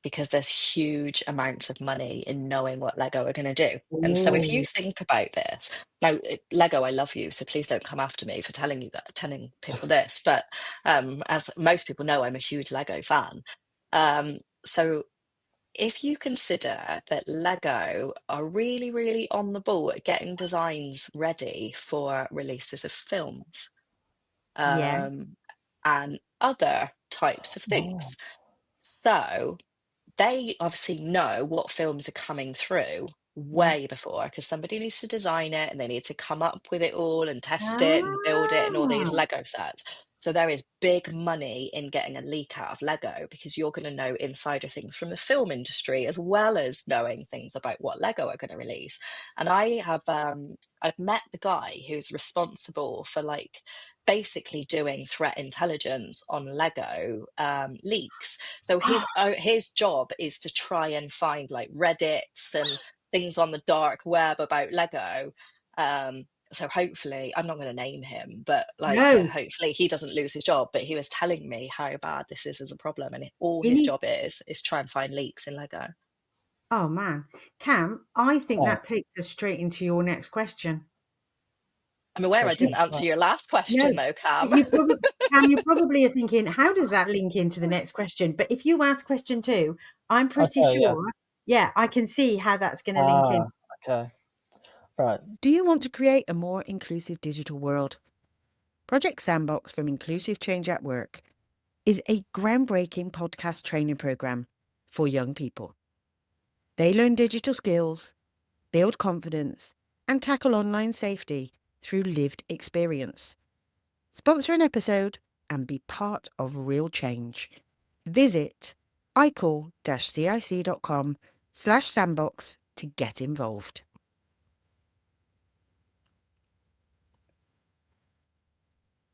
because there's huge amounts of money in knowing what Lego are going to do. And so if you Ooh. think about this, now Lego, I love you, so please don't come after me for telling people this, but as most people know, I'm a huge Lego fan. So if you consider that Lego are really, really on the ball at getting designs ready for releases of films, Yeah. and other types of oh, things. So they obviously know what films are coming through Yeah. way before, because somebody needs to design it and they need to come up with it all and test it and build it and all these Ah. Lego sets. So there is big money in getting a leak out of Lego, because you're going to know insider things from the film industry as well as knowing things about what Lego are going to release. And I've met the guy who's responsible for like basically doing threat intelligence on Lego leaks. So his job is to try and find like Reddits and things on the dark web about Lego. So hopefully, I'm not going to name him, but like, No. hopefully he doesn't lose his job. But he was telling me how bad this is as a problem, and all He his needs. job is try and find leaks in Lego. Oh man, Cam, I think oh, that takes us straight into your next question. I'm aware I gosh, didn't what's answer that? your last No, question though, but Cam. you probably, Cam, you probably are thinking, how does that link into the next question? But if you ask question two, I'm pretty Okay, yeah. sure, yeah, I can see how that's going to link in. Okay, right. Do you want to create a more inclusive digital world? Project Sandbox from Inclusive Change at Work is a groundbreaking podcast training program for young people. They learn digital skills, build confidence, and tackle online safety through lived experience. Sponsor an episode and be part of real change. Visit icall-cic.com/sandbox to get involved.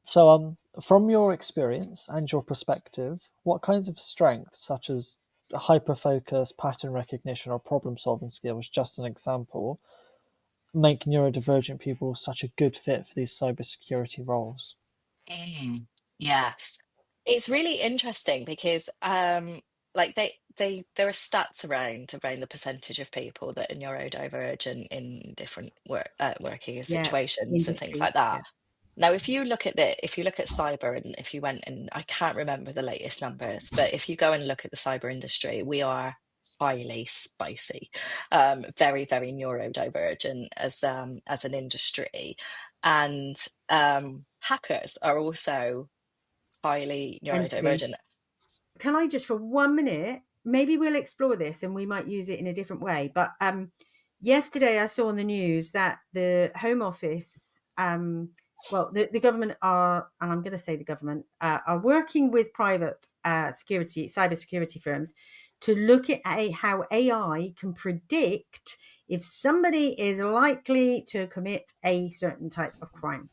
So, from your experience and your perspective, what kinds of strengths, such as hyper-focus, pattern recognition, or problem-solving skills, just an example, make neurodivergent people such a good fit for these cybersecurity roles? Yes. It's really interesting because like there are stats around the percentage of people that are neurodivergent in different working Yeah, situations and things industries. like that. Yeah, Now, if you look at cyber, and if you went, and I can't remember the latest numbers, but if you go and look at the cyber industry, we are highly spicy, very, very neurodivergent as an industry. And hackers are also highly and to be. neurodivergent. Can I just for 1 minute, maybe we'll explore this and we might use it in a different way. But yesterday I saw on the news that the Home Office, well, the government are, and I'm going to say the government, are working with private cybersecurity firms to look at how AI can predict if somebody is likely to commit a certain type of crime.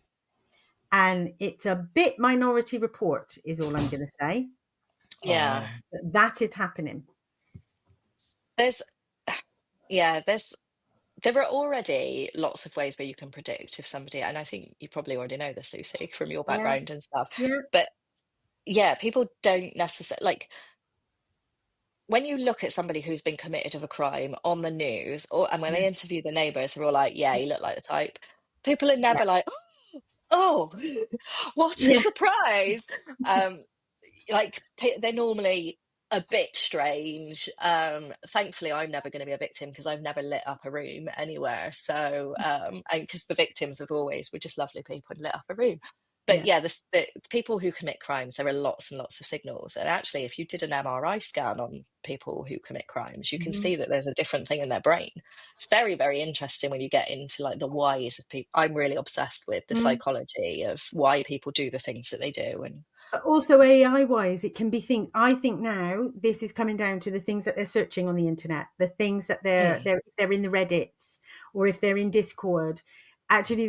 And it's a bit Minority Report, is all I'm going to say. Yeah, That is happening. there's yeah, there are already lots of ways where you can predict if somebody, and I think you probably already know this, Lucy, from your Yeah, background and stuff. yeah, But yeah, people don't necessarily like when you look at somebody who's been committed of a crime on the news, or and when yeah, they interview the neighbours, they're all like, "Yeah, you look like the type." People are yeah, never like, "Oh, what a yeah, surprise!" Um, they're normally a bit strange. Thankfully, I'm never going to be a victim because I've never lit up a room anywhere. So, and because the victims have always were just lovely people and lit up a room. But Yeah. yeah, the people who commit crimes, there are lots and lots of signals. And actually, if you did an MRI scan on people who commit crimes, you can Mhm. see that there's a different thing in their brain. It's very, very interesting when you get into like the whys of people. I'm really obsessed with the Mm. psychology of why people do the things that they do. And But also AI wise, it can be I think now this is coming down to the things that they're searching on the internet, the things that if they're in the Reddits or if they're in Discord, actually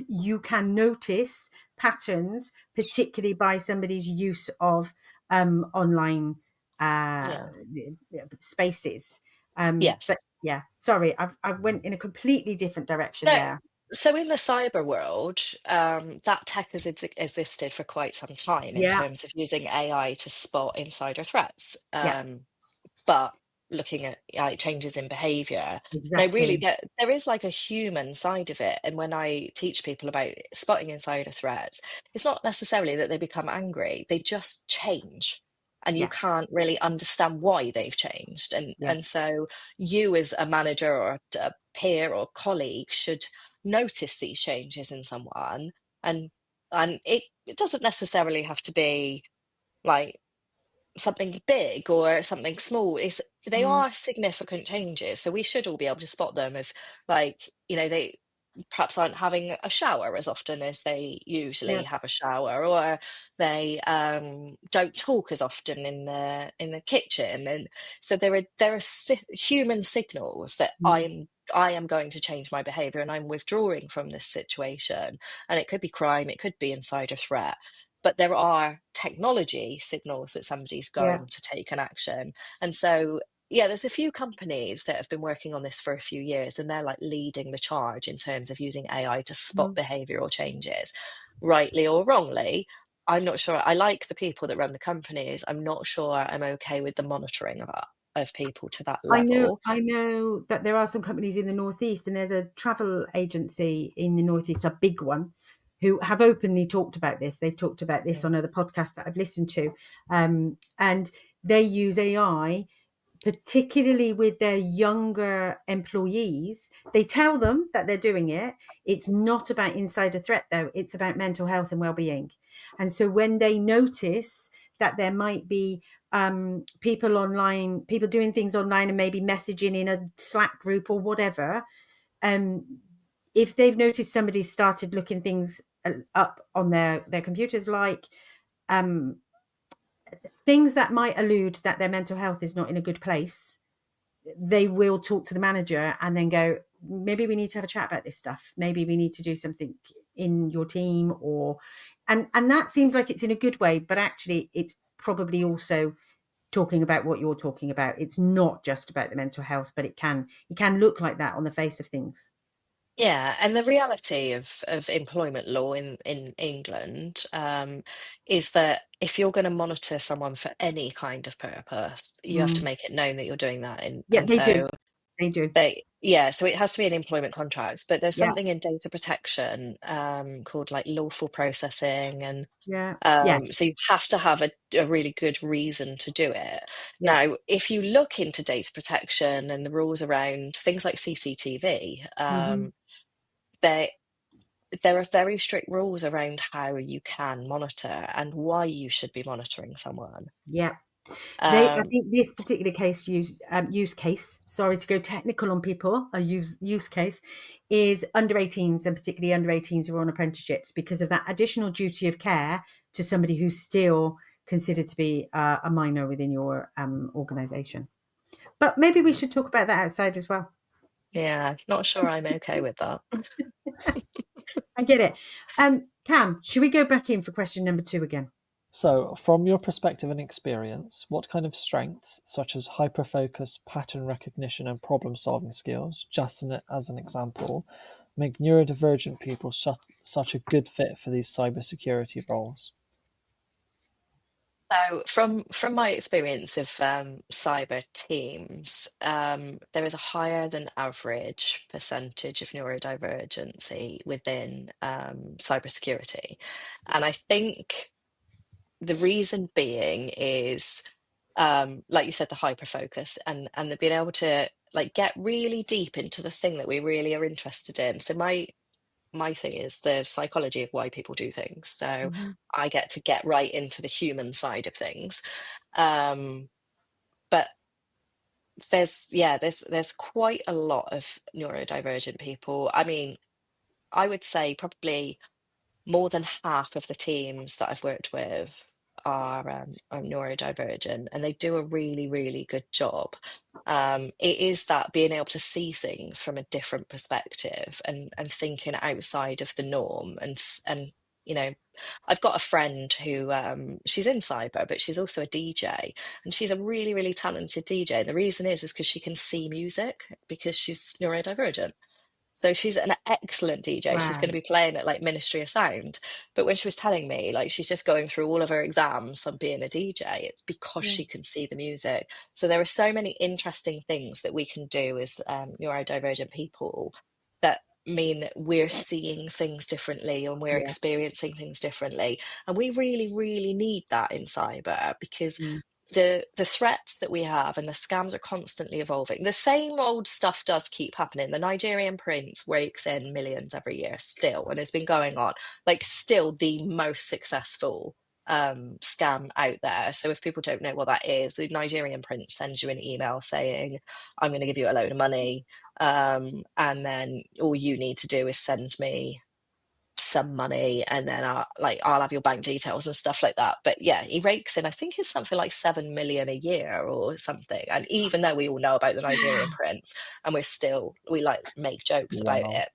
you can notice patterns, particularly by somebody's use of online uh, yeah, spaces. yes. But yeah, sorry, I went in a completely different direction No, there. so in the cyber world, that tech has existed for quite some time in Yeah, terms of using AI to spot insider threats. yeah, But looking at changes in behavior, no, really, exactly. there is like a human side of it. And when I teach people about spotting insider threats, it's not necessarily that they become angry; they just change, and you Yeah, can't really understand why they've changed. And yeah. so you, as a manager or a peer or colleague, should notice these changes in someone, and it doesn't necessarily have to be like something big or something small. They Mm, are significant changes, so we should all be able to spot them if, like, they perhaps aren't having a shower as often as they usually yeah, have a shower, or they don't talk as often in the kitchen. And so there are human signals that mm, I am going to change my behavior, and I'm withdrawing from this situation. And it could be crime, it could be insider threat, but there are technology signals that somebody's yeah. going to take an action. And so, yeah, there's a few companies that have been working on this for a few years, and they're like leading the charge in terms of using AI to spot Mm. behavioral changes, rightly or wrongly. I'm not sure. I like the people that run the companies. I'm not sure I'm okay with the monitoring of people to that level. I know that there are some companies in the Northeast, and there's a travel agency in the Northeast, a big one, who have openly talked about this. They've talked about this Mm. on other podcasts that I've listened to. And they use AI, particularly with their younger employees. They tell them that they're doing it. It's not about insider threat, though. It's about mental health and well-being. And so when they notice that there might be people online, people doing things online and maybe messaging in a Slack group or whatever, um, if they've noticed somebody started looking things up on their computers, like um, things that might allude that their mental health is not in a good place, they will talk to the manager and then go, maybe we need to have a chat about this stuff. Maybe we need to do something in your team, or and that seems like it's in a good way, but actually it's probably also talking about what you're talking about. It's not just about the mental health, but it can look like that on the face of things. Yeah, and the reality of employment law in England, is that if you're going to monitor someone for any kind of purpose, you have to Mm. make it known that you're doing that. And Yeah, they do. so They do. so it has to be an employment contract. But there's Yeah, something in data protection, called like lawful processing, and yeah, yes, so you have to have a really good reason to do it. yeah. Now, if you look into data protection and the rules around things like CCTV, Hmm. they there are very strict rules around how you can monitor and why you should be monitoring someone. Yeah. I Um, think this particular use case, sorry to go technical on people, a use case is under 18s, and particularly under 18s who are on apprenticeships, because of that additional duty of care to somebody who's still considered to be a minor within your organization. But maybe we should talk about that outside as well. yeah, not sure I'm okay with that. I get it. Cam, should we go back in for question number 2 again? So, from your perspective and experience, what kind of strengths, such as hyperfocus, pattern recognition, and problem solving skills, as an example, make neurodivergent people such a good fit for these cybersecurity roles? So, from my experience of cyber teams, there is a higher than average percentage of neurodivergency within cybersecurity, and I think the reason being is, like you said, the hyper focus, and the being able to like get really deep into the thing that we really are interested in. So my thing is the psychology of why people do things. So Mhm. I get to get right into the human side of things. But there's quite a lot of neurodivergent people. I mean, I would say probably more than half of the teams that I've worked with are neurodivergent, and they do a really, really good job. It is that being able to see things from a different perspective and thinking outside of the norm, and you know, I've got a friend who she's in cyber, but she's also a DJ, and she's a really, really talented DJ. And the reason is because she can see music because she's neurodivergent. So she's an excellent DJ. She's going Wow. to be playing at like Ministry of Sound. But when she was telling me, like, she's just going through all of her exams on being a DJ, it's because Yeah. she can see the music. So there are so many interesting things that we can do as neurodivergent people that mean that we're seeing things differently and we're Yeah. experiencing things differently. And we really, really need that in cyber because Mm. the threats that we have and the scams are constantly evolving. The same old stuff does keep happening. The Nigerian prince rakes in millions every year still, and it's been going on. Like, still the most successful scam out there. So if people don't know what that is, the Nigerian prince sends you an email saying, I'm going to give you a load of money, and then all you need to do is send me some money, and then I'll have your bank details and stuff like that. But yeah, he rakes in, I think it's something like 7 million a year or something. And even though we all know about the Nigerian prince, and we like make jokes about Wow. it,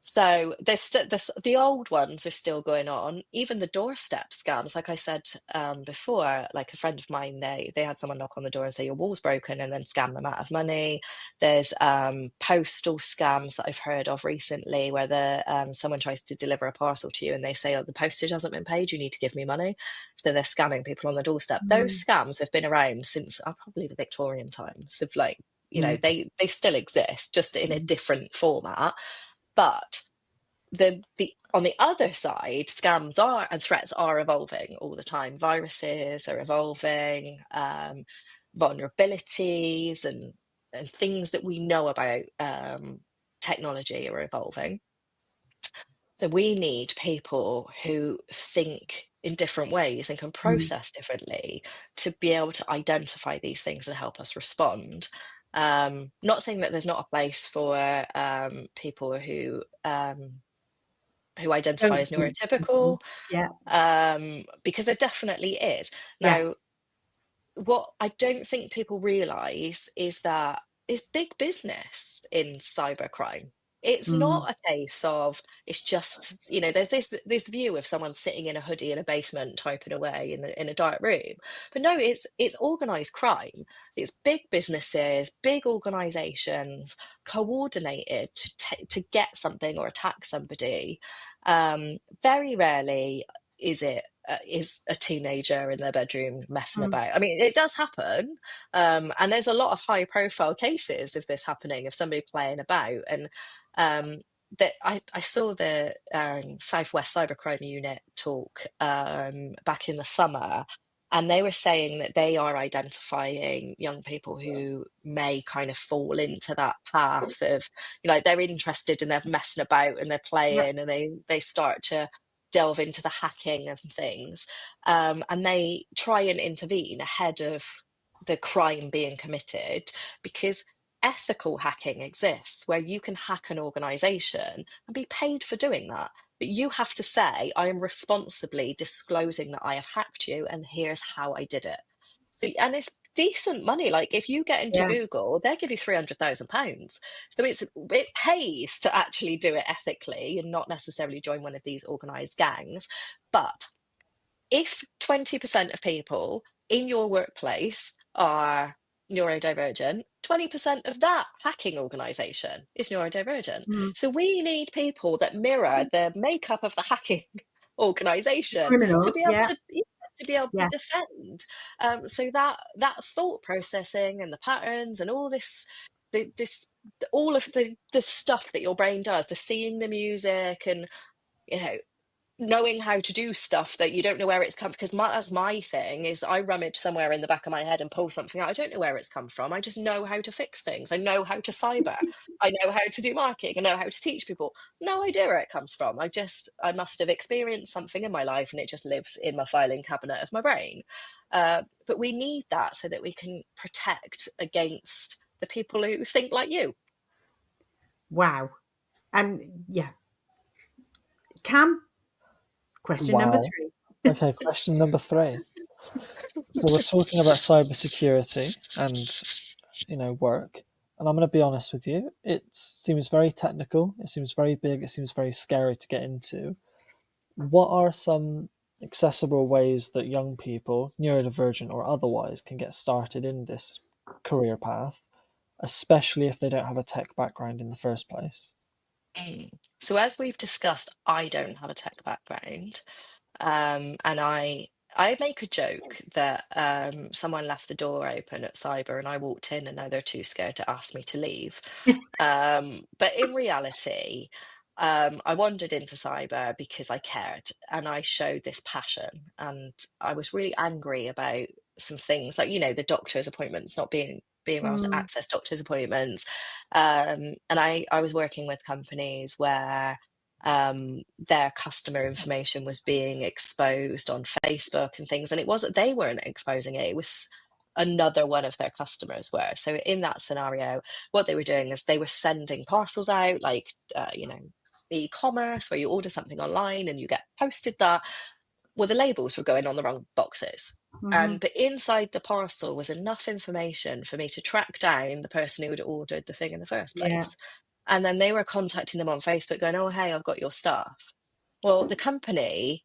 so there's still the old ones are still going on. Even the doorstep scams, like I said before, like a friend of mine, they had someone knock on the door and say your wall's broken, and then scam them out of money. There's postal scams that I've heard of recently, where someone tries to deliver a parcel to you, and they say, "Oh, the postage hasn't been paid. You need to give me money." So they're scamming people on the doorstep. Those Mm. scams have been around since probably the Victorian times. Of like, Mm. they still exist, just in a Mm. different format. But the on the other side, scams are and threats are evolving all the time. Viruses are evolving, vulnerabilities and things that we know about technology are evolving. So we need people who think in different ways and can Mm. process differently to be able to identify these things and help us respond. Not saying that there's not a place for people who identify Don't as think. Mhm. neurotypical, Yeah. because there definitely is. Now, Yes. what I don't think people realize is that it's big business in cybercrime. It's Mm. not a case of it's just, there's this view of someone sitting in a hoodie in a basement typing away in a dark room. But no, it's organized crime. It's big businesses, big organizations coordinated to get something or attack somebody. Very rarely is a teenager in their bedroom messing Mm. about. I mean, it does happen, and there's a lot of high-profile cases of this happening, of somebody playing about. And that I saw the Southwest Cybercrime Unit talk back in the summer, and they were saying that they are identifying young people who may kind of fall into that path of, they're interested and they're messing about and they're Yeah. playing, and they start to delve into the hacking and things, and they try and intervene ahead of the crime being committed, because ethical hacking exists where you can hack an organization and be paid for doing that. But you have to say, I am responsibly disclosing that I have hacked you, and here's how I did it. So, and it's decent money. Like, if you get into Yeah. Google, they give you £300,000. So it pays to actually do it ethically and not necessarily join one of these organized gangs. But if 20% of people in your workplace are neurodivergent, 20% of that hacking organization is neurodivergent. Mm. So we need people that mirror the makeup of the hacking organization to Criminals. be able Yeah. to, yeah, to be able to Yeah. defend. So that thought processing and the patterns and all this, this all of the stuff that your brain does, the seeing the music, and you know knowing how to do stuff that you don't know where it's come, because that's my thing, is I rummage somewhere in the back of my head and pull something out. I don't know where it's come from. I just know how to fix things. I know how to cyber. I know how to do marketing. I know how to teach people. No idea where it comes from. I must have experienced something in my life and it just lives in my filing cabinet of my brain. But we need that so that we can protect against the people who think like you. Wow. And yeah. Cam, question number Wow. 3. Okay, question number 3. So we're talking about cybersecurity and work. And I'm going to be honest with you, it seems very technical, it seems very big, it seems very scary to get into. What are some accessible ways that young people, neurodivergent or otherwise, can get started in this career path, especially if they don't have a tech background in the first place? So as we've discussed, I don't have a tech background. And I make a joke that someone left the door open at Cyber and I walked in and now they're too scared to ask me to leave. But in reality, I wandered into Cyber because I cared and I showed this passion. And I was really angry about some things like, the doctor's appointments not being able to access doctor's appointments. And I was working with companies where their customer information was being exposed on Facebook and things, and it wasn't, they weren't exposing it, it was another one of their customers were. So in that scenario, what they were doing is they were sending parcels out, like e-commerce, where you order something online and you get posted that. Well, the labels were going on the wrong boxes. But inside the parcel was enough information for me to track down the person who had ordered the thing in the first Yeah. place. And then they were contacting them on Facebook going, oh, hey, I've got your stuff. Well, the company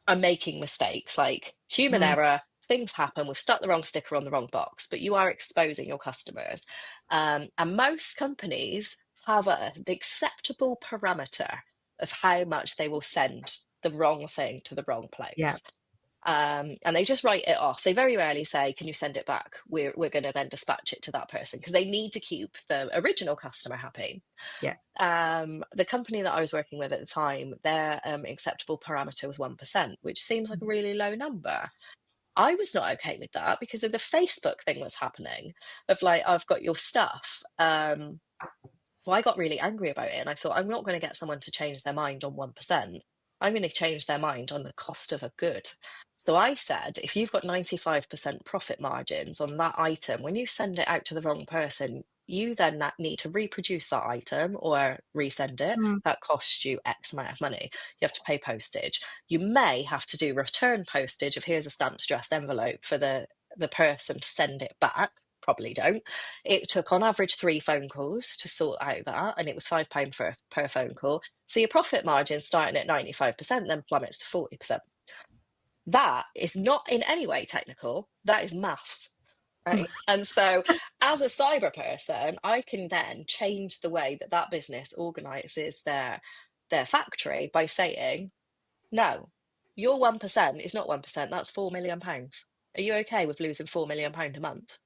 are making mistakes, like human error, things happen, we've stuck the wrong sticker on the wrong box, but you are exposing your customers. And most companies have an acceptable parameter of how much they will send the wrong thing to the wrong place. Yeah. And they just write it off. They very rarely say, can you send it back? We're going to then dispatch it to that person, because they need to keep the original customer happy. Yeah. The company that I was working with at the time, their acceptable parameter was 1%, which seems like a really low number. I was not okay with that because of the Facebook thing that's happening of like, I've got your stuff. So I got really angry about it and I thought, I'm not going to get someone to change their mind on 1%. I'm going to change their mind on the cost of a good. So I said, if you've got 95% profit margins on that item, when you send it out to the wrong person, you then need to reproduce that item or resend it. That costs you X amount of money. You have to pay postage. You may have to do return postage of here's a stamped addressed envelope for the person to send it back. Probably don't. It took on average 3 phone calls to sort out that, and it was £5 per phone call. So your profit margin starting at 95% then plummets to 40%. That is not in any way technical. That is maths. Right. And so as a cyber person, I can then change the way that business organizes their factory by saying, no, your 1% is not 1%, that's £4 million. Are you okay with losing £4 million a month?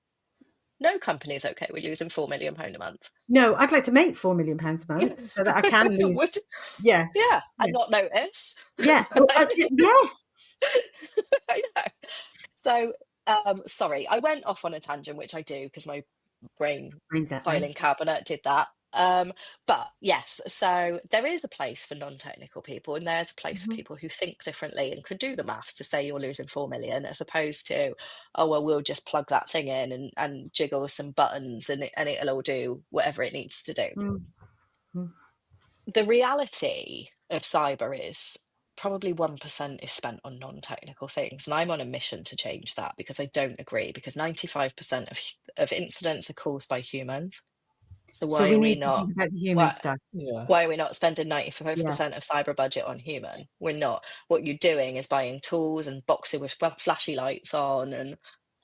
No company is okay with losing £4 million a month. No, I'd like to make £4 million a month so that I can lose. Yeah. And not notice. Yeah. Yes. I know. So, sorry, I went off on a tangent, which I do because my brain filing cabinet did that. But yes, so there is a place for non-technical people, and there's a place for people who think differently and could do the maths to say you're losing 4 million, as opposed to, oh well, we'll just plug that thing in and jiggle some buttons and it'll all do whatever it needs to do. The reality of cyber is probably 1% is spent on non-technical things, and I'm on a mission to change that, because I don't agree, because 95% of incidents are caused by humans. So why we are we need to not think about the human stuff. why are we not spending 95% of cyber budget on human? We're not. What you're doing is buying tools and boxing with flashy lights on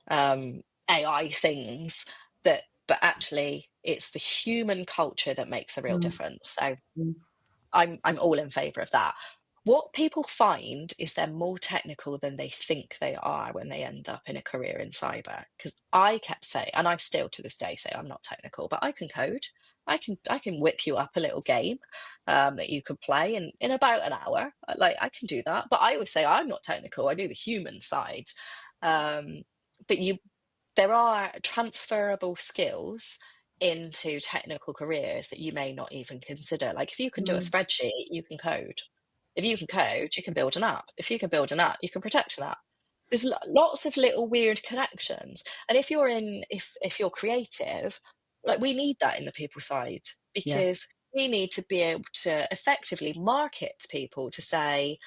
and AI things but actually it's the human culture that makes a real difference. So I'm all in favor of that. What people find is they're more technical than they think they are when they end up in a career in cyber. Because I kept saying, and I still to this day say I'm not technical, but I can code. I can whip you up a little game that you could play in about an hour. Like, I can do that. But I always say I'm not technical. I do the human side. Um, but there are transferable skills into technical careers that you may not even consider. Like, if you can do a Mm, spreadsheet, you can code. If you can code, you can build an app. If you can build an app, you can protect an app. There's lots of little weird connections. And if you're creative, like, we need that in the people side, yeah. because we need to be able to effectively market to people to say,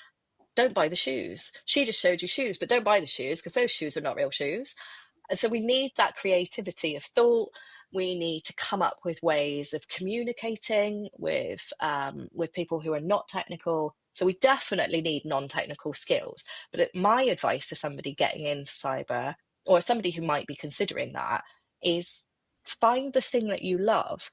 don't buy the shoes. She just showed you shoes, but don't buy the shoes because those shoes are not real shoes. And so we need that creativity of thought. We need to come up with ways of communicating with people who are not technical. So we definitely need non-technical skills. But my advice to somebody getting into cyber, or somebody who might be considering that, is find the thing that you love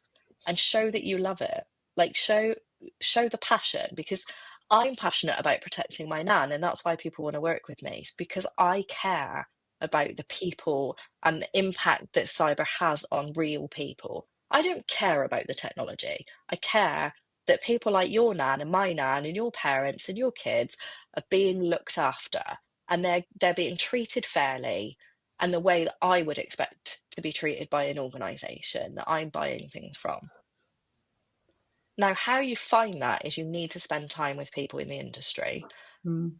and show that you love it. Like, show the passion, because I'm passionate about protecting my nan, and that's why people want to work with me. It's because I care about the people and the impact that cyber has on real people. I don't care about the technology. I care that people like your nan and my nan and your parents and your kids are being looked after, and they're being treated fairly, and the way that I would expect to be treated by an organization that I'm buying things from. Now, how you find that is you need to spend time with people in the industry, Mm,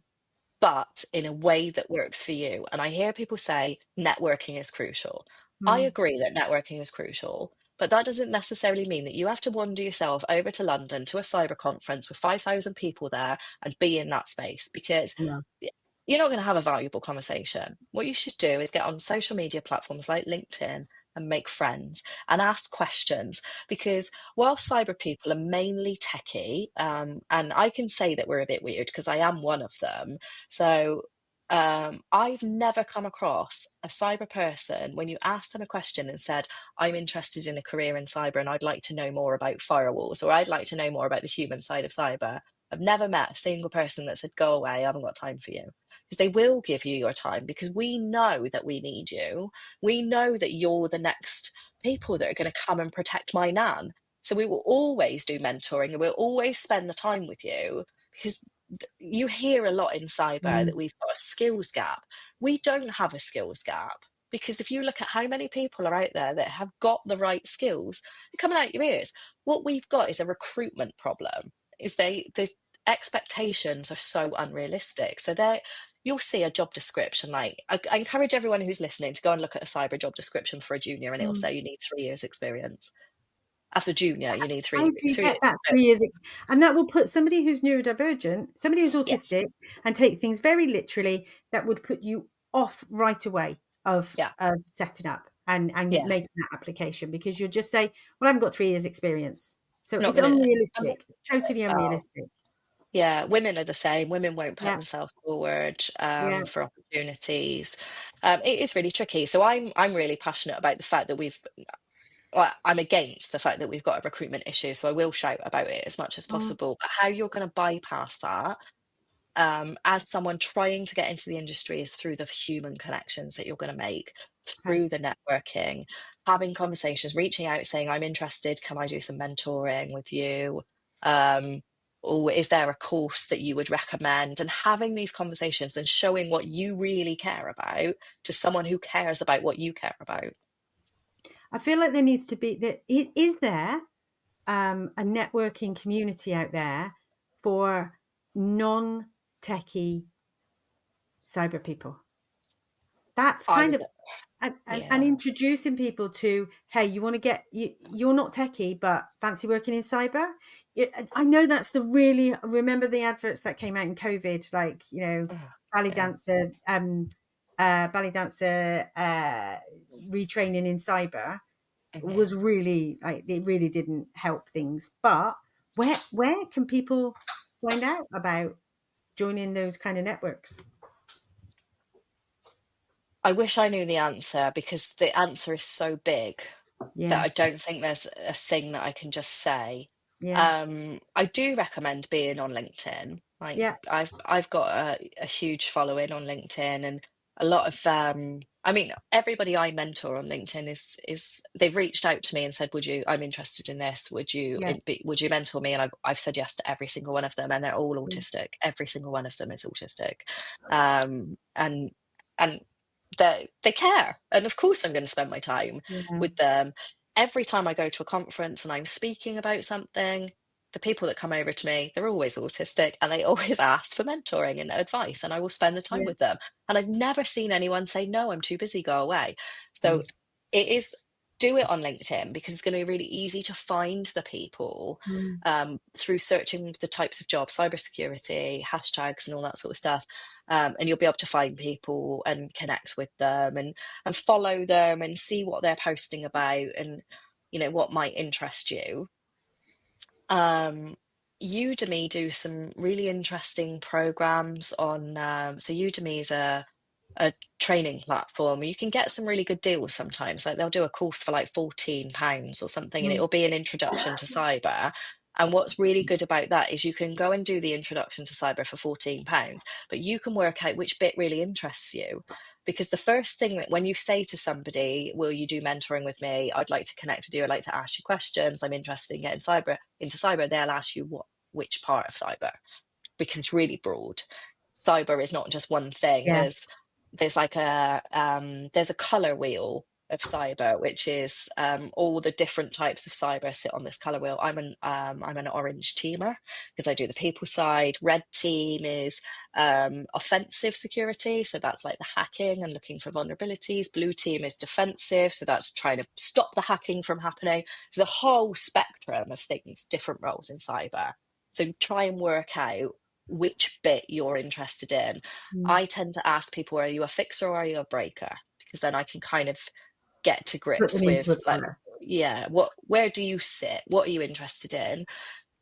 but in a way that works for you. And I hear people say networking is crucial. I mm, agree that networking is crucial, but that doesn't necessarily mean that you have to wander yourself over to London to a cyber conference with 5,000 people there and be in that space, because yeah. y- you're not going to have a valuable conversation. What you should do is get on social media platforms like LinkedIn and make friends and ask questions, because while cyber people are mainly techie, and I can say that we're a bit weird because I am one of them. So I've never come across a cyber person when you ask them a question and said, I'm interested in a career in cyber and I'd like to know more about firewalls, or I'd like to know more about the human side of cyber. I've never met a single person that said, go away, I haven't got time for you. Because they will give you your time, because we know that we need you. We know that you're the next people that are going to come and protect my nan. So we will always do mentoring and we'll always spend the time with you, because you hear a lot in cyber Mm, that we've got a skills gap. We don't have a skills gap, because if you look at how many people are out there that have got the right skills, they're coming out your ears. What we've got is a recruitment problem. Is the expectations are so unrealistic. So you'll see a job description. Like, I encourage everyone who's listening to go and look at a cyber job description for a junior, and it'll mm. say you need 3 years experience. As a junior, you need How do you 3 get years that experience. 3 years? And that will put somebody who's neurodivergent, somebody who's Yes. autistic, and take things very literally, that would put you off right away Yeah. of setting up and Yeah. making that application, because you'll just say, well, I haven't got 3 years experience. So Not it's gonna. I'm not unrealistic. It's totally gonna. unrealistic. Yeah, women are the same. Women won't put Yeah, themselves forward yeah, for opportunities. It is really tricky. So I'm really passionate about the fact that I'm against the fact that we've got a recruitment issue. So I will shout about it as much as mm, possible. But how you're going to bypass that, as someone trying to get into the industry, is through the human connections that you're going to make, okay. through the networking, having conversations, reaching out, saying, I'm interested, can I do some mentoring with you? Um, or is there a course that you would recommend? And having these conversations and showing what you really care about to someone who cares about what you care about. I feel like there needs to be there. Is there a networking community out there for non-techie cyber people? That's I kind would, of and yeah. introducing people to, hey, you want to get you're not techie but fancy working in cyber. I know that's the really, remember the adverts that came out in COVID, like, Ugh, ballet yeah. dancer retraining in cyber Mhm. was really, like, it really didn't help things. But where can people find out about joining those kind of networks? I wish I knew the answer, because the answer is so big that Yeah, I don't think there's a thing that I can just say. yeah, I do recommend being on LinkedIn. Like, yeah. I've got a huge following on LinkedIn, and a lot of I mean, everybody I mentor on LinkedIn is they've reached out to me and said, I'm interested in this. Yeah. Would you mentor me? And I've said yes to every single one of them, and they're all autistic. Every single one of them is autistic. And they care. And of course I'm going to spend my time Yeah. with them. Every time I go to a conference and I'm speaking about something, the people that come over to me, they're always autistic, and they always ask for mentoring and advice, and I will spend the time Yeah. with them. And I've never seen anyone say, no, I'm too busy, go away. So it is, do it on LinkedIn, because it's going to be really easy to find the people through searching the types of jobs, cybersecurity, hashtags, and all that sort of stuff. And you'll be able to find people and connect with them and follow them and see what they're posting about, and what might interest you. Udemy do some really interesting programs on. So Udemy is a training platform. You can get some really good deals sometimes. Like they'll do a course for like £14 or something, and it'll be an introduction to cyber. And what's really good about that is you can go and do the introduction to cyber for £14, but you can work out which bit really interests you. Because the first thing that when you say to somebody, will you do mentoring with me? I'd like to connect with you. I'd like to ask you questions. I'm interested in getting into cyber. They'll ask you which part of cyber, because it's really broad. Cyber is not just one thing. Yeah. There's like there's a color wheel of cyber, which is all the different types of cyber sit on this color wheel. I'm an orange teamer because I do the people side. Red team is offensive security, so that's like the hacking and looking for vulnerabilities. Blue team is defensive, so that's trying to stop the hacking from happening. So the whole spectrum of things, different roles in cyber. So try and work out which bit you're interested in. I tend to ask people, are you a fixer or are you a breaker? Because then I can kind of get to Put grips them into a with like, corner. where do you sit? What are you interested in?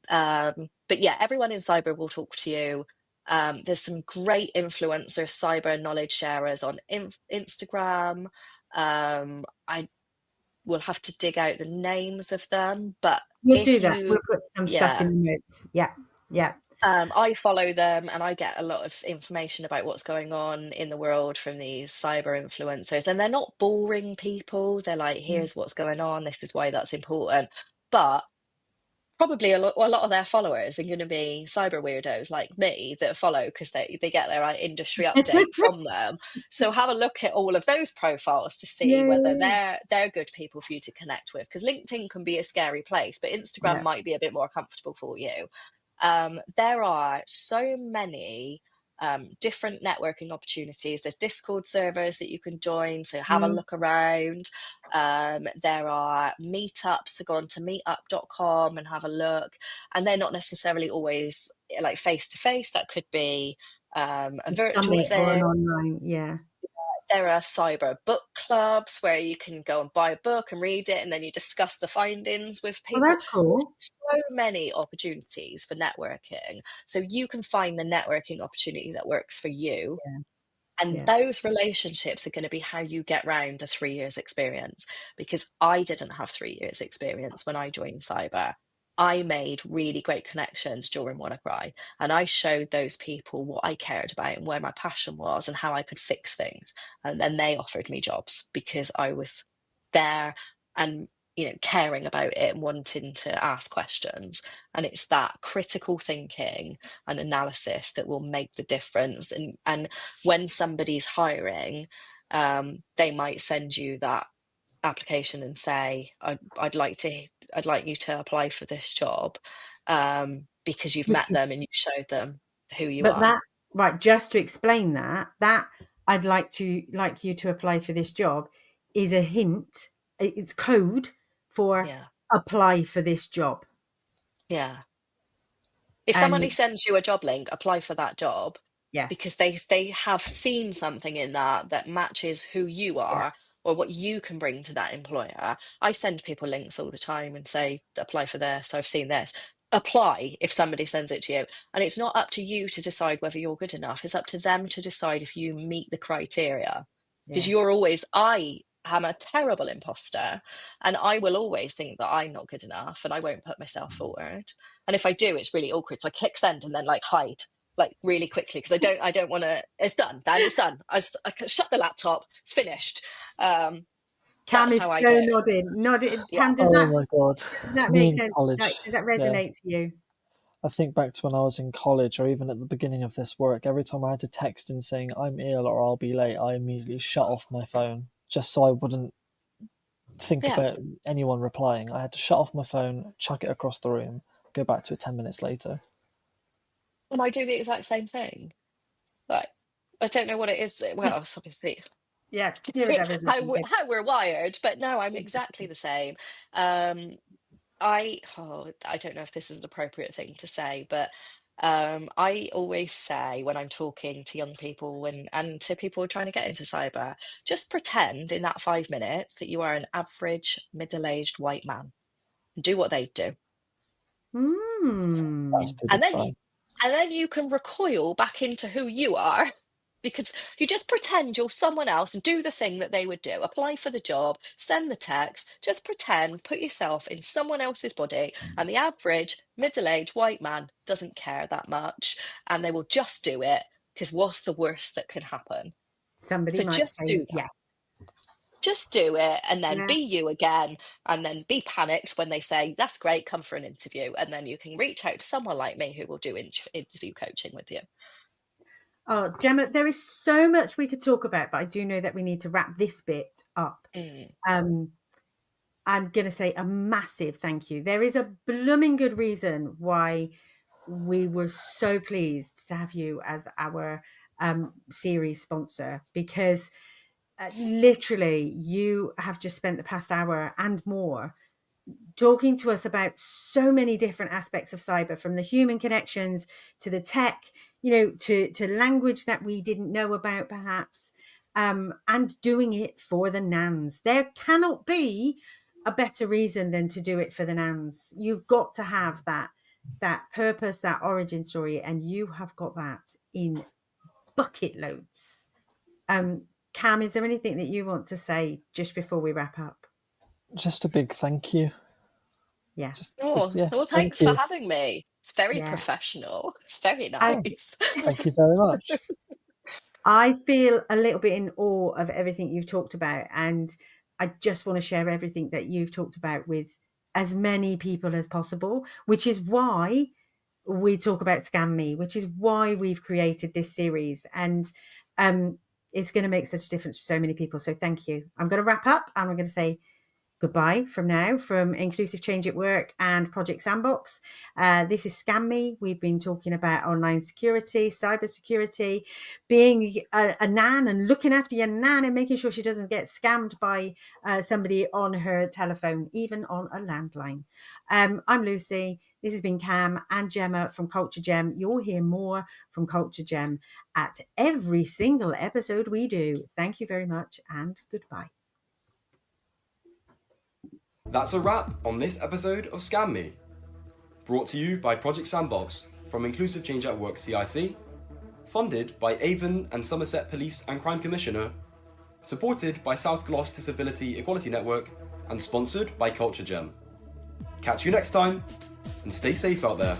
But yeah, everyone in cyber will talk to you. There's some great influencers, cyber knowledge sharers on Instagram. I will have to dig out the names of them, but We'll if do that. you, We'll put some stuff in the notes. Yeah. Yeah. I follow them and I get a lot of information about what's going on in the world from these cyber influencers. And they're not boring people. They're like, here's what's going on. This is why that's important. But probably a lot of their followers are going to be cyber weirdos like me that follow because they get their industry update from them. So have a look at all of those profiles to see whether they're good people for you to connect with. Because LinkedIn can be a scary place, but Instagram might be a bit more comfortable for you. There are so many different networking opportunities. There's Discord servers that you can join, so have a look around. There are meetups, to go on to meetup.com and have a look, and they're not necessarily always like face to face. That could be a virtual Summit or an thing. online, There are cyber book clubs where you can go and buy a book and read it, and then you discuss the findings with Oh, people. that's cool. There's so many opportunities for networking. So you can find the networking opportunity that works for you. And those relationships are going to be how you get round a 3 years experience, because I didn't have 3 years experience when I joined cyber. I made really great connections during WannaCry, and I showed those people what I cared about and where my passion was and how I could fix things. And then they offered me jobs because I was there and caring about it and wanting to ask questions. And it's that critical thinking and analysis that will make the difference. And when somebody's hiring, they might send you that application and say, I'd like you to apply for this job, because you've met them and you've showed them who you But are. that, right, just to explain that I'd like you to apply for this job is a hint. It's code for apply for this job. Yeah. If somebody And sends you a job link, apply for that job, because they have seen something in that matches who you are or what you can bring to that employer. I send people links all the time and say, apply for this, I've seen this. Apply if somebody sends it to you. And it's not up to you to decide whether you're good enough. It's up to them to decide if you meet the criteria. Because I am a terrible imposter, and I will always think that I'm not good enough and I won't put myself forward. And if I do, it's really awkward. So I click send and then like hide. like really quickly, because I don't want to. It's done. Dan, it's done. I can shut the laptop. It's finished. Cam That's is how I so do. nodded. Yeah. Cam, Oh my god. does that Me make in sense? Like, college. does that Yeah. resonate to you? I think back to when I was in college, or even at the beginning of this work, every time I had to text in saying I'm ill or I'll be late, I immediately shut off my phone just so I wouldn't think Yeah. about anyone replying. I had to shut off my phone, chuck it across the room, go back to it 10 minutes later. And I do the exact same thing. Like, I don't know what it is. Well, it's obviously Yeah, neurodivergent. how we're wired, but no, I'm exactly the same. Um, I don't know if this is an appropriate thing to say, but I always say when I'm talking to young people and to people trying to get into cyber, just pretend in that 5 minutes that you are an average middle-aged white man. Do what they do. That's good And then advice. you can recoil back into who you are, because you just pretend you're someone else and do the thing that they would do. Apply for the job, send the text, just pretend, put yourself in someone else's body. And the average middle-aged white man doesn't care that much, and they will just do it, because what's the worst that can happen? Somebody So might just say, do yeah. that. Just do it, and then Yeah. be you again, and then be panicked when they say, that's great, come for an interview. And then you can reach out to someone like me who will do interview coaching with you. Oh, Jemma, there is so much we could talk about, but I do know that we need to wrap this bit up. I'm going to say a massive thank you. There is a blooming good reason why we were so pleased to have you as our series sponsor, because literally you have just spent the past hour and more talking to us about so many different aspects of cyber, from the human connections to the tech, to language that we didn't know about perhaps, and doing it for the Nans. There cannot be a better reason than to do it for the Nans. You've got to have that purpose, that origin story, and you have got that in bucket loads. Cam, is there anything that you want to say just before we wrap up? Just a big thank you. Yeah. Yeah, Well, thank thanks for you. having me. It's very Yeah. professional. It's very I, nice. Thank you very much. I feel a little bit in awe of everything you've talked about, and I just want to share everything that you've talked about with as many people as possible, which is why we talk about Scam Me, which is why we've created this series, and it's going to make such a difference to so many people. So thank you. I'm going to wrap up, and I'm going to say goodbye from now from Inclusive Change at Work and Project Sandbox. This is Scam Me. We've been talking about online security, cybersecurity, being a nan and looking after your nan and making sure she doesn't get scammed by somebody on her telephone, even on a landline. I'm Lucy. This has been Cam and Jemma from Culture Gem. You'll hear more from Culture Gem at every single episode we do. Thank you very much and goodbye. That's a wrap on this episode of Scam Me. Brought to you by Project Sandbox from Inclusive Change at Work CIC, funded by Avon and Somerset Police and Crime Commissioner, supported by South Gloss Disability Equality Network, and sponsored by Culture Gem. Catch you next time, and stay safe out there.